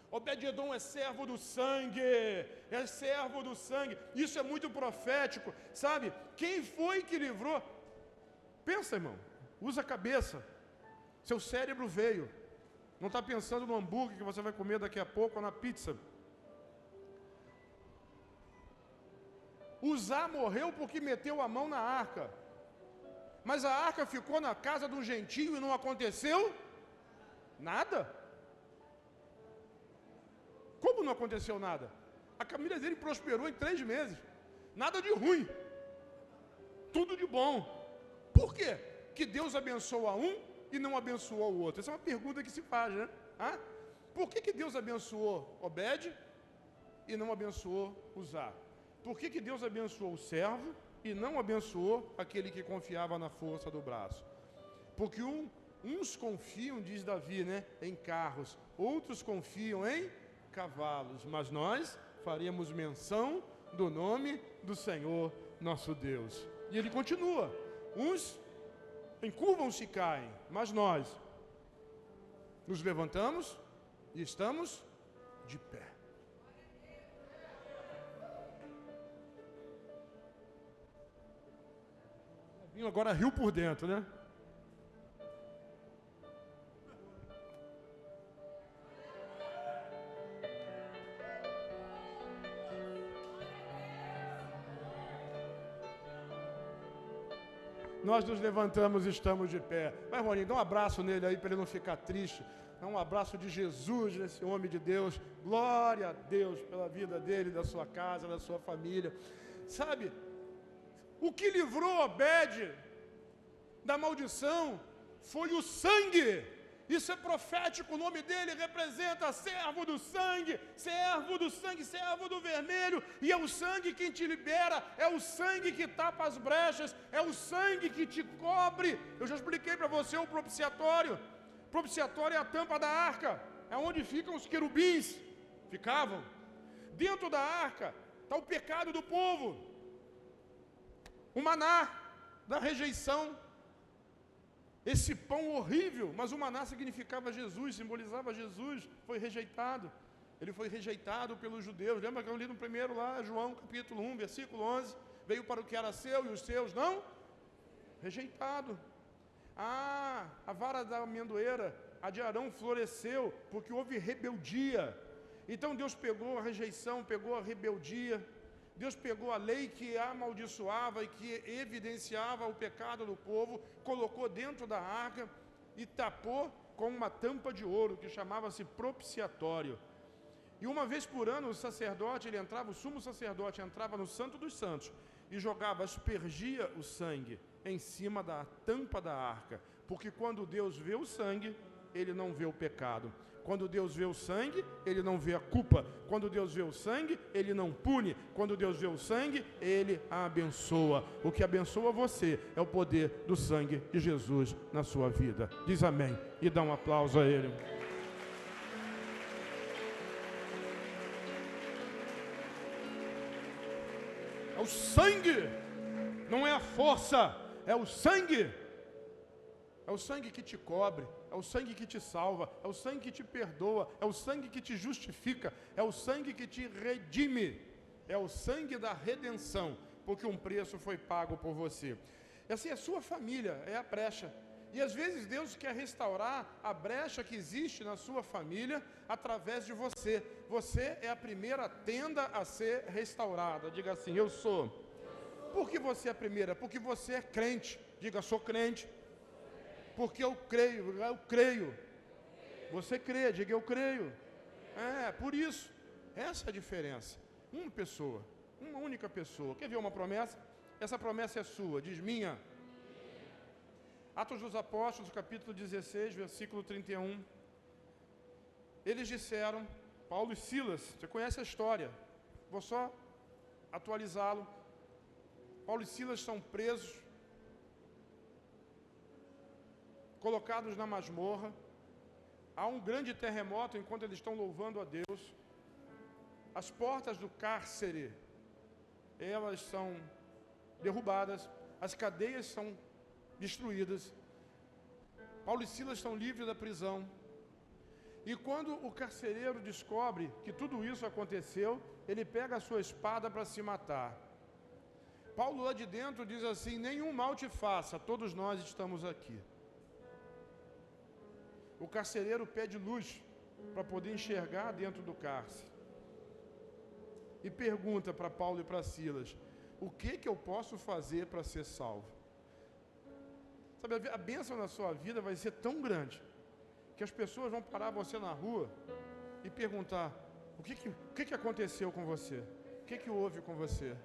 Obed-edom é servo do sangue, é servo do sangue. Isso é muito profético, sabe? Quem foi que livrou? Pensa, irmão, usa a cabeça. Seu cérebro veio. Não está pensando no hambúrguer que você vai comer daqui a pouco ou na pizza. Uzá morreu porque meteu a mão na arca. Mas a arca ficou na casa de um gentio e não aconteceu nada. Como não aconteceu nada? A família dele prosperou em 3 meses. Nada de ruim. Tudo de bom. Por quê? Que Deus abençoa um e não abençoou o outro? Essa é uma pergunta que se faz, né? Por que Deus abençoou Obed e não abençoou Uzá? Por que Deus abençoou o servo e não abençoou aquele que confiava na força do braço? Porque uns confiam, diz Davi, né, em carros, outros confiam em cavalos, mas nós faremos menção do nome do Senhor nosso Deus. E ele continua, uns encurvam-se e caem, mas nós nos levantamos e estamos de pé. Agora riu por dentro, né? Nós nos levantamos e estamos de pé. Vai, Roninho, dá um abraço nele aí para ele não ficar triste. Dá um abraço de Jesus nesse homem de Deus. Glória a Deus pela vida dele, da sua casa, da sua família. Sabe, o que livrou Obed da maldição foi o sangue. Isso é profético, o nome dele representa servo do sangue, servo do sangue, servo do vermelho, e é o sangue que te libera, é o sangue que tapa as brechas, é o sangue que te cobre. Eu já expliquei para você o propiciatório. O propiciatório é a tampa da arca, é onde ficam os querubins, ficavam. Dentro da arca está o pecado do povo, o maná da rejeição. Esse pão horrível, mas o maná significava Jesus, simbolizava Jesus, foi rejeitado. Ele foi rejeitado pelos judeus. Lembra que eu li no primeiro lá, João capítulo 1, versículo 11? Veio para o que era seu e os seus não? Rejeitado. A vara da amendoeira, a de Arão, floresceu porque houve rebeldia. Então Deus pegou a rejeição, pegou a rebeldia. Deus pegou a lei que amaldiçoava e que evidenciava o pecado do povo, colocou dentro da arca e tapou com uma tampa de ouro que chamava-se propiciatório. E uma vez por ano o sacerdote, o sumo sacerdote entrava no Santo dos Santos e aspergia o sangue em cima da tampa da arca, porque quando Deus vê o sangue, Ele não vê o pecado. Quando Deus vê o sangue, Ele não vê a culpa. Quando Deus vê o sangue, Ele não pune. Quando Deus vê o sangue, Ele a abençoa. O que abençoa você é o poder do sangue de Jesus na sua vida. Diz amém e dá um aplauso a Ele. É o sangue, não é a força, é o sangue. É o sangue que te cobre, é o sangue que te salva, é o sangue que te perdoa, é o sangue que te justifica, é o sangue que te redime, é o sangue da redenção, porque um preço foi pago por você. E assim, a sua família é a brecha. E às vezes Deus quer restaurar a brecha que existe na sua família através de você. Você é a primeira tenda a ser restaurada. Diga assim, eu sou. Por que você é a primeira? Porque você é crente. Diga, sou crente. Porque eu creio. Você crê, diga eu creio. Por isso, essa é a diferença. Uma pessoa, uma única pessoa. Quer ver uma promessa? Essa promessa é sua, diz minha. Atos dos Apóstolos, capítulo 16, versículo 31. Eles disseram, Paulo e Silas, você conhece a história, vou só atualizá-lo. Paulo e Silas são presos, colocados na masmorra. Há um grande terremoto enquanto eles estão louvando a Deus. As portas do cárcere, elas são derrubadas, as cadeias são destruídas. Paulo e Silas estão livres da prisão. E quando o carcereiro descobre que tudo isso aconteceu, ele pega a sua espada para se matar. Paulo lá de dentro diz assim, nenhum mal te faça, todos nós estamos aqui. O carcereiro pede luz para poder enxergar dentro do cárcere. E pergunta para Paulo e para Silas, o que eu posso fazer para ser salvo? Sabe, a bênção na sua vida vai ser tão grande, que as pessoas vão parar você na rua e perguntar, o que aconteceu com você? O que houve com você?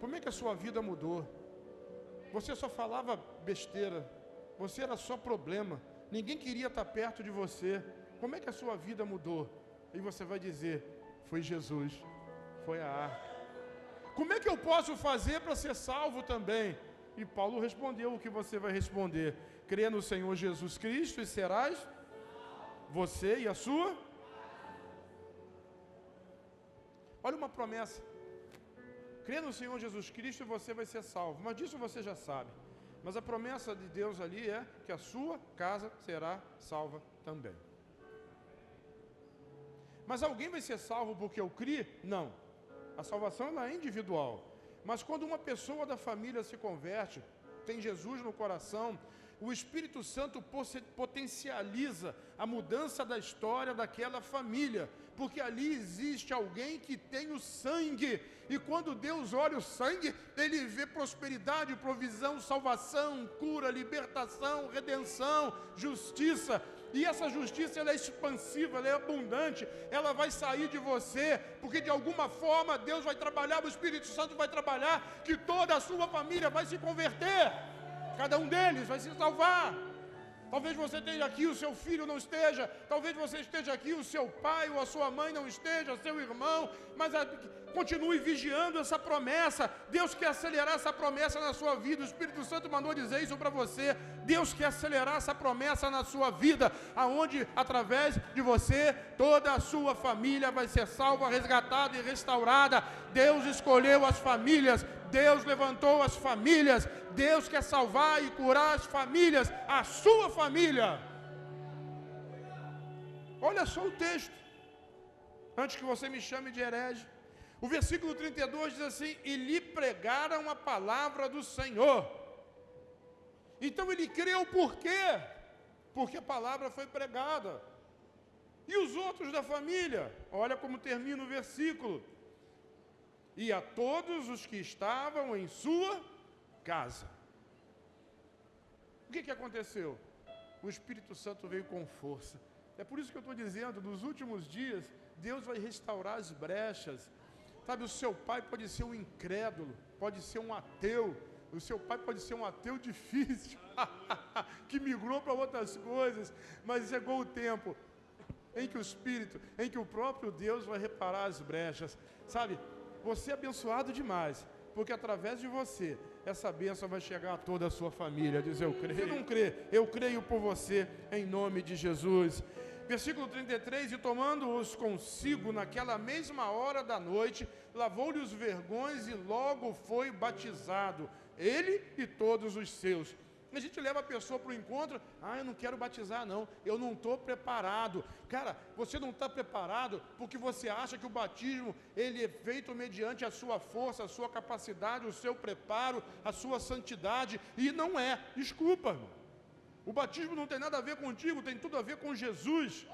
Como é que a sua vida mudou? Você só falava besteira, você era só problema, ninguém queria estar perto de você. Como é que a sua vida mudou? E você vai dizer, foi Jesus, foi a arca. Como é que eu posso fazer para ser salvo também? E Paulo respondeu o que você vai responder. Crê no Senhor Jesus Cristo e serás você e a sua. Olha uma promessa. Crê no Senhor Jesus Cristo e você vai ser salvo. Mas disso você já sabe. Mas a promessa de Deus ali é que a sua casa será salva também. Mas alguém vai ser salvo porque eu criei? Não. A salvação ela é individual. Mas quando uma pessoa da família se converte, tem Jesus no coração, o Espírito Santo potencializa a mudança da história daquela família, porque ali existe alguém que tem o sangue, e quando Deus olha o sangue, Ele vê prosperidade, provisão, salvação, cura, libertação, redenção, justiça. E essa justiça ela é expansiva, ela é abundante, ela vai sair de você, porque de alguma forma Deus vai trabalhar, o Espírito Santo vai trabalhar, que toda a sua família vai se converter, cada um deles vai se salvar. Talvez você esteja aqui, o seu filho não esteja, talvez você esteja aqui, o seu pai ou a sua mãe não esteja, seu irmão, mas continue vigiando essa promessa. Deus quer acelerar essa promessa na sua vida. O Espírito Santo mandou dizer isso para você. Deus quer acelerar essa promessa na sua vida, aonde através de você toda a sua família vai ser salva, resgatada e restaurada. Deus escolheu as famílias, Deus levantou as famílias, Deus quer salvar e curar as famílias, a sua família. Olha só o texto, antes que você me chame de herege. O versículo 32 diz assim, e lhe pregaram a palavra do Senhor. Então ele creu por quê? Porque a palavra foi pregada. E os outros da família? Olha como termina o versículo. E a todos os que estavam em sua casa. O que aconteceu? o Espírito Santo veio com força. É por isso que eu estou dizendo, nos últimos dias, Deus vai restaurar as brechas. Sabe, o seu pai pode ser um incrédulo, pode ser um ateu, o seu pai pode ser um ateu difícil, que migrou para outras coisas, mas chegou o tempo em que o Espírito, em que o próprio Deus vai reparar as brechas. Sabe, você é abençoado demais, porque através de você, essa bênção vai chegar a toda a sua família. Diz: eu creio. Você não crê? Eu creio por você, em nome de Jesus. Versículo 33, e tomando-os consigo naquela mesma hora da noite, lavou-lhe os vergões e logo foi batizado, ele e todos os seus. A gente leva a pessoa para o encontro: eu não quero batizar não, eu não estou preparado. Cara, você não está preparado porque você acha que o batismo, ele é feito mediante a sua força, a sua capacidade, o seu preparo, a sua santidade, e não é, desculpa, irmão. O batismo não tem nada a ver contigo, tem tudo a ver com Jesus.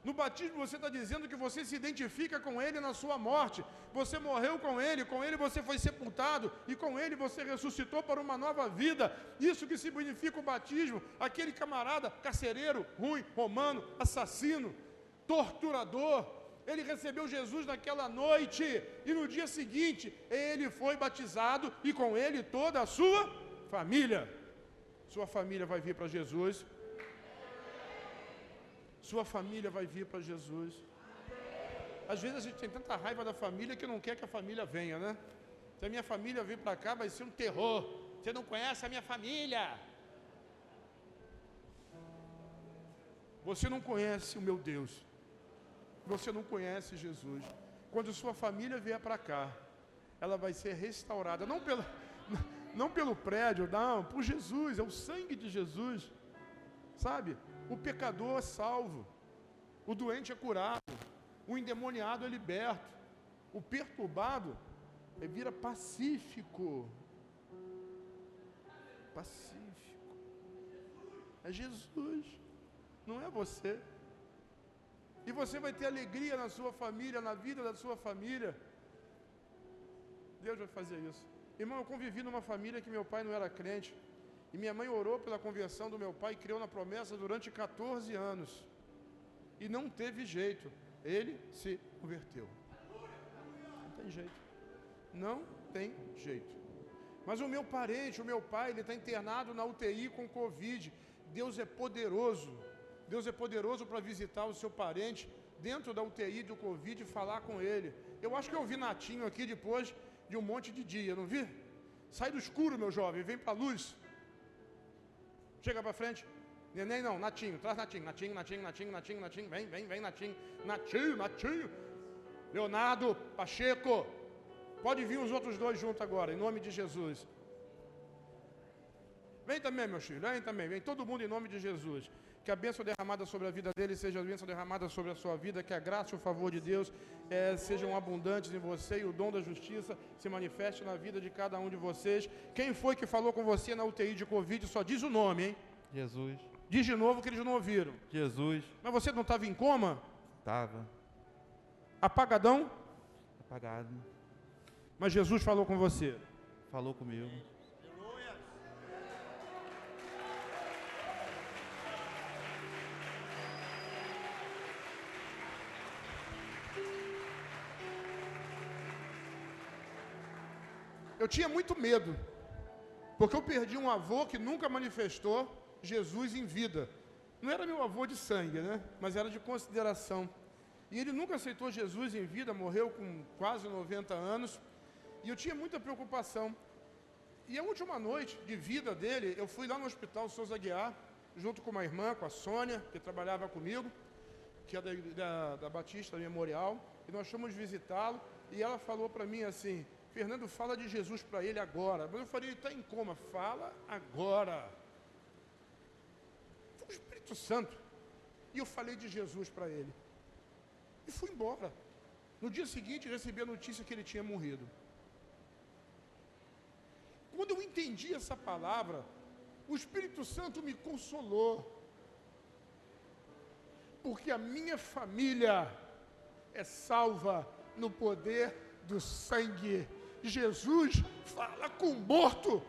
No batismo você está dizendo que você se identifica com Ele na sua morte. Você morreu com Ele você foi sepultado, e com Ele você ressuscitou para uma nova vida. Isso que significa o batismo. Aquele camarada carcereiro, ruim, romano, assassino, torturador, ele recebeu Jesus naquela noite, e no dia seguinte ele foi batizado, e com ele toda a sua família. Sua família vai vir para Jesus. Sua família vai vir para Jesus. Às vezes a gente tem tanta raiva da família que não quer que a família venha, né? Se a minha família vir para cá, vai ser um terror. Você não conhece a minha família. Você não conhece o meu Deus. Você não conhece Jesus. Quando sua família vier para cá, ela vai ser restaurada, não pelo prédio, não, por Jesus, é o sangue de Jesus, sabe? O pecador é salvo, o doente é curado, o endemoniado é liberto, o perturbado vira pacífico. Pacífico. É Jesus, não é você. E você vai ter alegria na sua família, na vida da sua família. Deus vai fazer isso. Irmão, eu convivi numa família que meu pai não era crente, e minha mãe orou pela conversão do meu pai e creu na promessa durante 14 anos, e não teve jeito, ele se converteu. Não tem jeito, não tem jeito. Mas o meu parente, o meu pai, ele está internado na UTI com Covid. Deus é poderoso para visitar o seu parente dentro da UTI do Covid e falar com ele. Eu acho que eu vi Natinho aqui depois de um monte de dia, não vi? Sai do escuro, meu jovem, vem para a luz. Chega para frente. Neném não, Natinho, traz Natinho, vem, Natinho. Leonardo, Pacheco, pode vir os outros dois juntos agora, em nome de Jesus. Vem também, meu filho, vem todo mundo em nome de Jesus. Que a bênção derramada sobre a vida dele seja a bênção derramada sobre a sua vida, que a graça e o favor de Deus sejam abundantes em você, e o dom da justiça se manifeste na vida de cada um de vocês. Quem foi que falou com você na UTI de Covid? Só diz o nome, hein? Jesus. Diz de novo que eles não ouviram. Jesus. Mas você não estava em coma? Estava. Apagadão? Apagado. Mas Jesus falou com você? Falou comigo. Eu tinha muito medo, porque eu perdi um avô que nunca manifestou Jesus em vida. Não era meu avô de sangue, né? Mas era de consideração. E ele nunca aceitou Jesus em vida, morreu com quase 90 anos. E eu tinha muita preocupação. E a última noite de vida dele, eu fui lá no Hospital Souza Aguiar, junto com uma irmã, com a Sônia, que trabalhava comigo, que é da Batista Memorial. E nós fomos visitá-lo, e ela falou para mim assim: Fernando, fala de Jesus para ele agora. Mas eu falei: ele está em coma, fala agora. Foi o Espírito Santo. E eu falei de Jesus para ele. E fui embora. No dia seguinte, recebi a notícia que ele tinha morrido. Quando eu entendi essa palavra, o Espírito Santo me consolou. Porque a minha família é salva no poder do sangue. Jesus fala com o morto,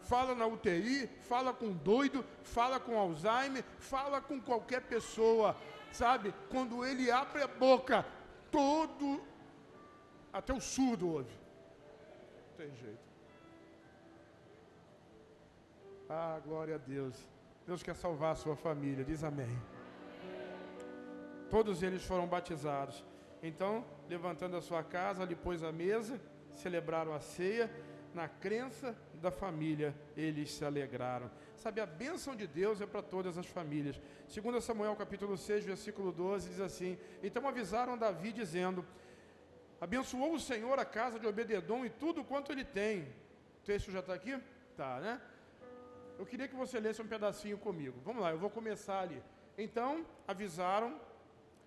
fala na UTI, fala com doido, fala com Alzheimer, fala com qualquer pessoa, sabe? Quando ele abre a boca, até o surdo ouve. Não tem jeito. Ah, glória a Deus. Deus quer salvar a sua família, diz amém. Todos eles foram batizados. Então, levantando a sua casa, lhe pôs a mesa, celebraram a ceia. Na crença da família, eles se alegraram. Sabe, a bênção de Deus é para todas as famílias. 2 Samuel capítulo 6, versículo 12, diz assim: então avisaram Davi, dizendo: abençoou o Senhor a casa de Obed-edom e tudo quanto ele tem. O texto já está aqui? Tá, né? Eu queria que você lesse um pedacinho comigo. Vamos lá, eu vou começar ali. Então, avisaram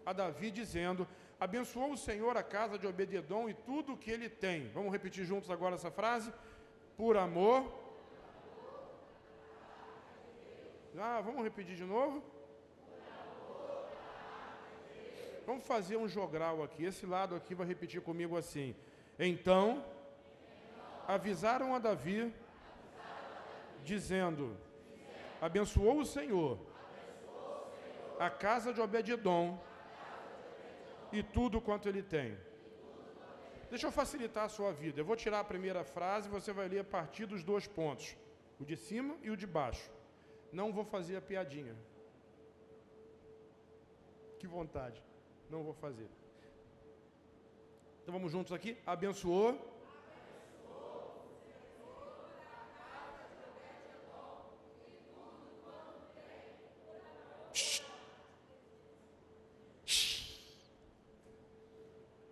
a Davi, dizendo: abençoou o Senhor a casa de Obed-edom e tudo o que ele tem. Vamos repetir juntos agora essa frase? Por amor. Vamos repetir de novo? Vamos fazer um jogral aqui. Esse lado aqui vai repetir comigo assim. Então, avisaram a Davi, dizendo: abençoou o Senhor a casa de Obed-edom e tudo quanto ele tem. Deixa eu facilitar a sua vida. Eu vou tirar a primeira frase e você vai ler a partir dos 2 pontos. O de cima e o de baixo. Não vou fazer a piadinha. Que vontade. Não vou fazer. Então vamos juntos aqui. Abençoou.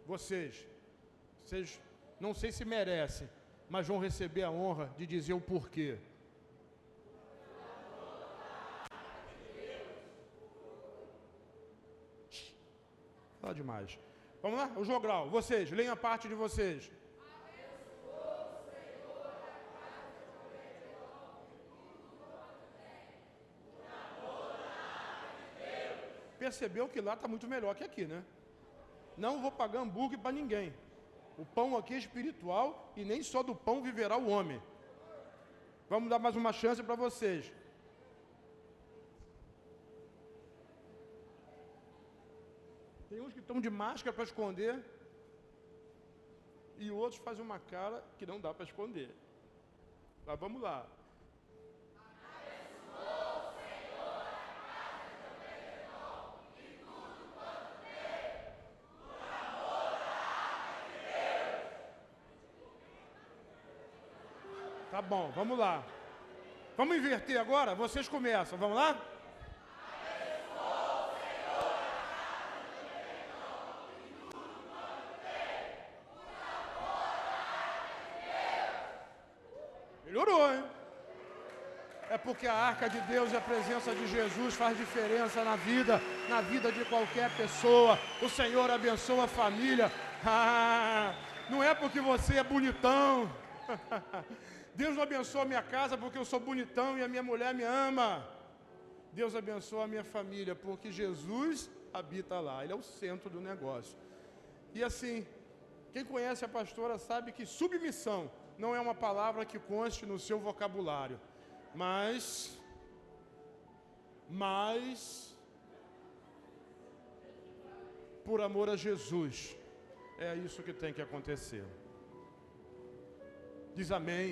Vocês, não sei se merecem, mas vão receber a honra de dizer o porquê. Fala demais. Vamos lá? O jogral. Vocês, leiam a parte de vocês. Percebeu que lá está muito melhor que aqui, né? Não vou pagar hambúrguer para ninguém. O pão aqui é espiritual e nem só do pão viverá o homem. Vamos dar mais uma chance para vocês. Tem uns que estão de máscara para esconder e outros fazem uma cara que não dá para esconder. Mas vamos lá. Tá bom, vamos lá. Vamos inverter agora? Vocês começam, vamos lá? Melhorou, hein? É porque a arca de Deus e a presença de Jesus faz diferença na vida de qualquer pessoa. O Senhor abençoa a família. Não é porque você é bonitão. Deus não abençoa a minha casa porque eu sou bonitão e a minha mulher me ama. Deus abençoa a minha família porque Jesus habita lá. Ele é o centro do negócio. E assim, quem conhece a pastora sabe que submissão não é uma palavra que conste no seu vocabulário. Mas, por amor a Jesus, é isso que tem que acontecer. Diz amém.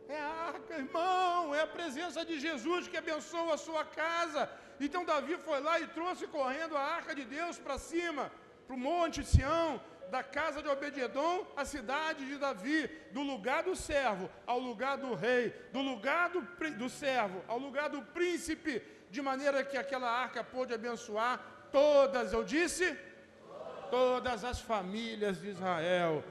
É a arca, irmão, é a presença de Jesus que abençoa a sua casa. Então Davi foi lá e trouxe correndo a arca de Deus para cima, para o monte Sião, da casa de Obed-edom, a cidade de Davi, do lugar do servo ao lugar do rei, do lugar do servo ao lugar do príncipe, de maneira que aquela arca pôde abençoar todas, eu disse, todas as famílias de Israel.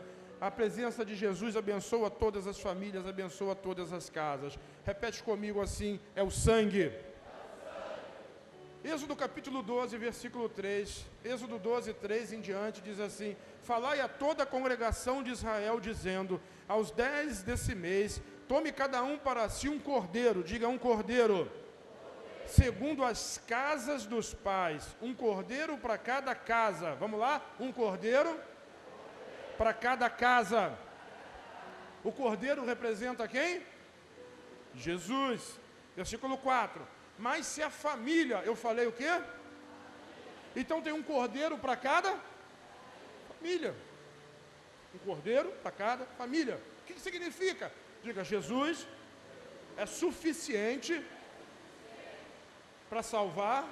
A presença de Jesus abençoa todas as famílias, abençoa todas as casas. Repete comigo assim, é o sangue. Êxodo capítulo 12, versículo 3. Êxodo 12, 3 em diante diz assim: falai a toda a congregação de Israel, dizendo, aos 10 desse mês, tome cada um para si um cordeiro, diga um cordeiro, segundo as casas dos pais, um cordeiro para cada casa. Vamos lá? Um cordeiro para cada casa. O cordeiro representa quem? Jesus. Versículo 4. Mas se a família, eu falei o quê? Então tem um cordeiro para cada família. Um cordeiro para cada família. O que significa? Diga, Jesus é suficiente para salvar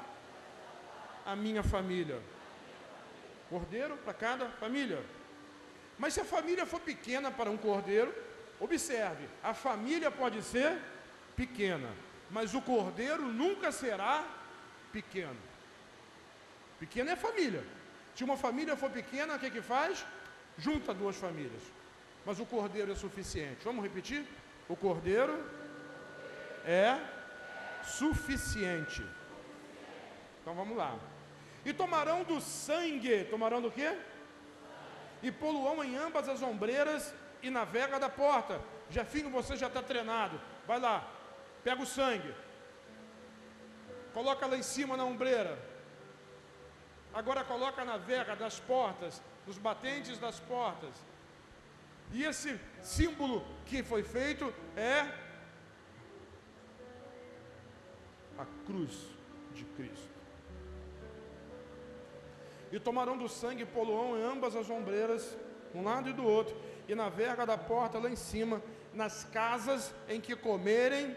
a minha família. Cordeiro para cada família. Mas se a família for pequena para um cordeiro, observe, a família pode ser pequena, mas o cordeiro nunca será pequeno. Pequena é a família. Se uma família for pequena, o que faz? Junta duas famílias. Mas o cordeiro é suficiente. Vamos repetir? O cordeiro é suficiente. Então vamos lá. E tomarão do sangue, tomarão do quê? E poluão em ambas as ombreiras e na vega da porta. Jefinho, você já está treinado. Vai lá, pega o sangue. Coloca lá em cima na ombreira. Agora coloca na vega das portas, nos batentes das portas. E esse símbolo que foi feito é a cruz de Cristo. E tomarão do sangue poluão em ambas as ombreiras, um lado e do outro, e na verga da porta lá em cima, nas casas em que comerem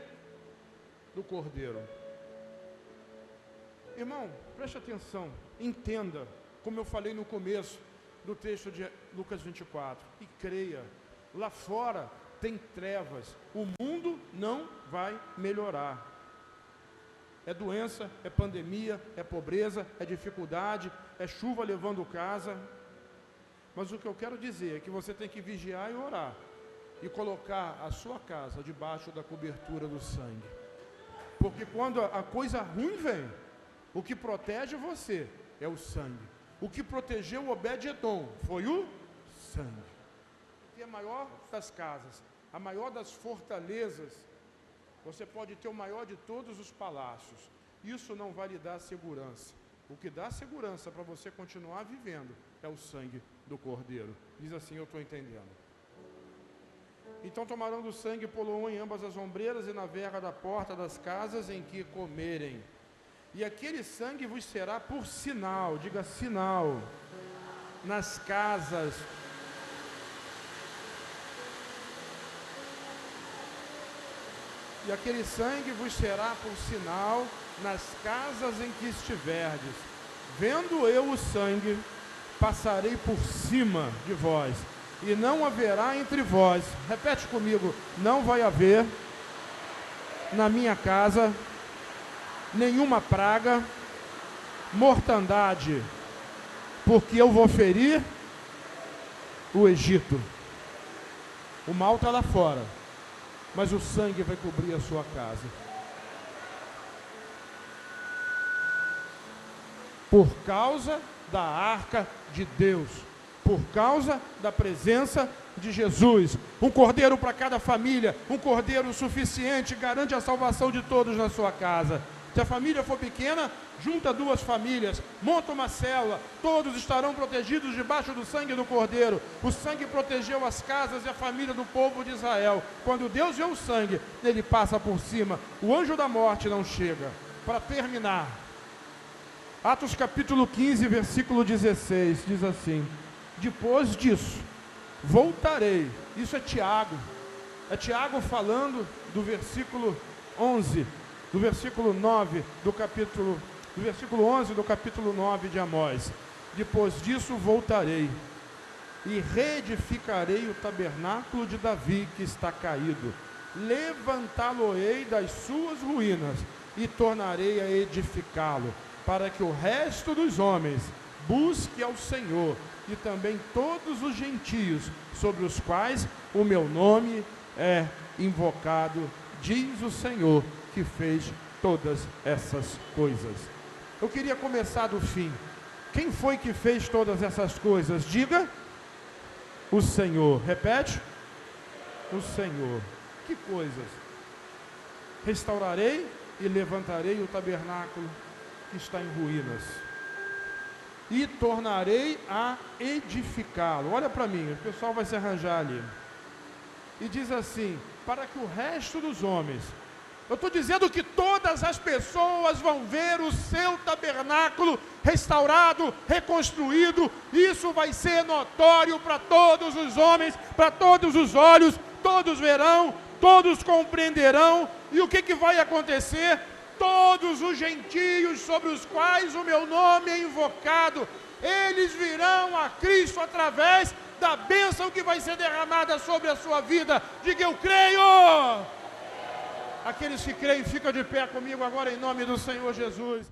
do cordeiro. Irmão, preste atenção, entenda, como eu falei no começo do texto de Lucas 24, e creia, lá fora tem trevas, o mundo não vai melhorar. É doença, é pandemia, é pobreza, é dificuldade, é chuva levando casa. Mas o que eu quero dizer é que você tem que vigiar e orar e colocar a sua casa debaixo da cobertura do sangue. Porque quando a coisa ruim vem, o que protege você é o sangue. O que protegeu Obed-Edom foi o sangue. Que é a maior das casas, a maior das fortalezas. Você pode ter o maior de todos os palácios. Isso não vai lhe dar segurança. O que dá segurança para você continuar vivendo é o sangue do Cordeiro. Diz assim, eu estou entendendo. Então tomarão do sangue e poluão em ambas as ombreiras e na verga da porta das casas em que comerem. E aquele sangue vos será por sinal, diga sinal, nas casas. E aquele sangue vos será por sinal nas casas em que estiverdes. Vendo eu o sangue, passarei por cima de vós, e não haverá entre vós, repete comigo, não vai haver na minha casa nenhuma praga, mortandade, porque eu vou ferir o Egito. O mal está lá fora, mas o sangue vai cobrir a sua casa. Por causa da arca de Deus, por causa da presença de Jesus. Um cordeiro para cada família, um cordeiro suficiente, garante a salvação de todos na sua casa. Se a família for pequena, junta duas famílias, monta uma célula, todos estarão protegidos debaixo do sangue do Cordeiro. O sangue protegeu as casas e a família do povo de Israel. Quando Deus vê o sangue, ele passa por cima. O anjo da morte não chega. Para terminar, Atos capítulo 15, versículo 16, diz assim: depois disso, voltarei. Isso é Tiago falando do versículo 11, do versículo 9 do capítulo, do versículo 11 do capítulo 9 de Amós. Depois disso voltarei e reedificarei o tabernáculo de Davi que está caído, levantá-lo-ei das suas ruínas e tornarei a edificá-lo, para que o resto dos homens busque ao Senhor, e também todos os gentios sobre os quais o meu nome é invocado, diz o Senhor, que fez todas essas coisas. Eu queria começar do fim. Quem foi que fez todas essas coisas? Diga, o Senhor. Repete, o Senhor. Que coisas? Restaurarei e levantarei o tabernáculo que está em ruínas, e tornarei a edificá-lo. Olha para mim, o pessoal vai se arranjar ali. e diz assim: para que o resto dos homens... Eu estou dizendo que todas as pessoas vão ver o seu tabernáculo restaurado, reconstruído. Isso vai ser notório para todos os homens, para todos os olhos. Todos verão, todos compreenderão. E o que vai acontecer? Todos os gentios sobre os quais o meu nome é invocado, eles virão a Cristo através da bênção que vai ser derramada sobre a sua vida. Diga: eu creio! Aqueles que creem, ficam de pé comigo agora em nome do Senhor Jesus.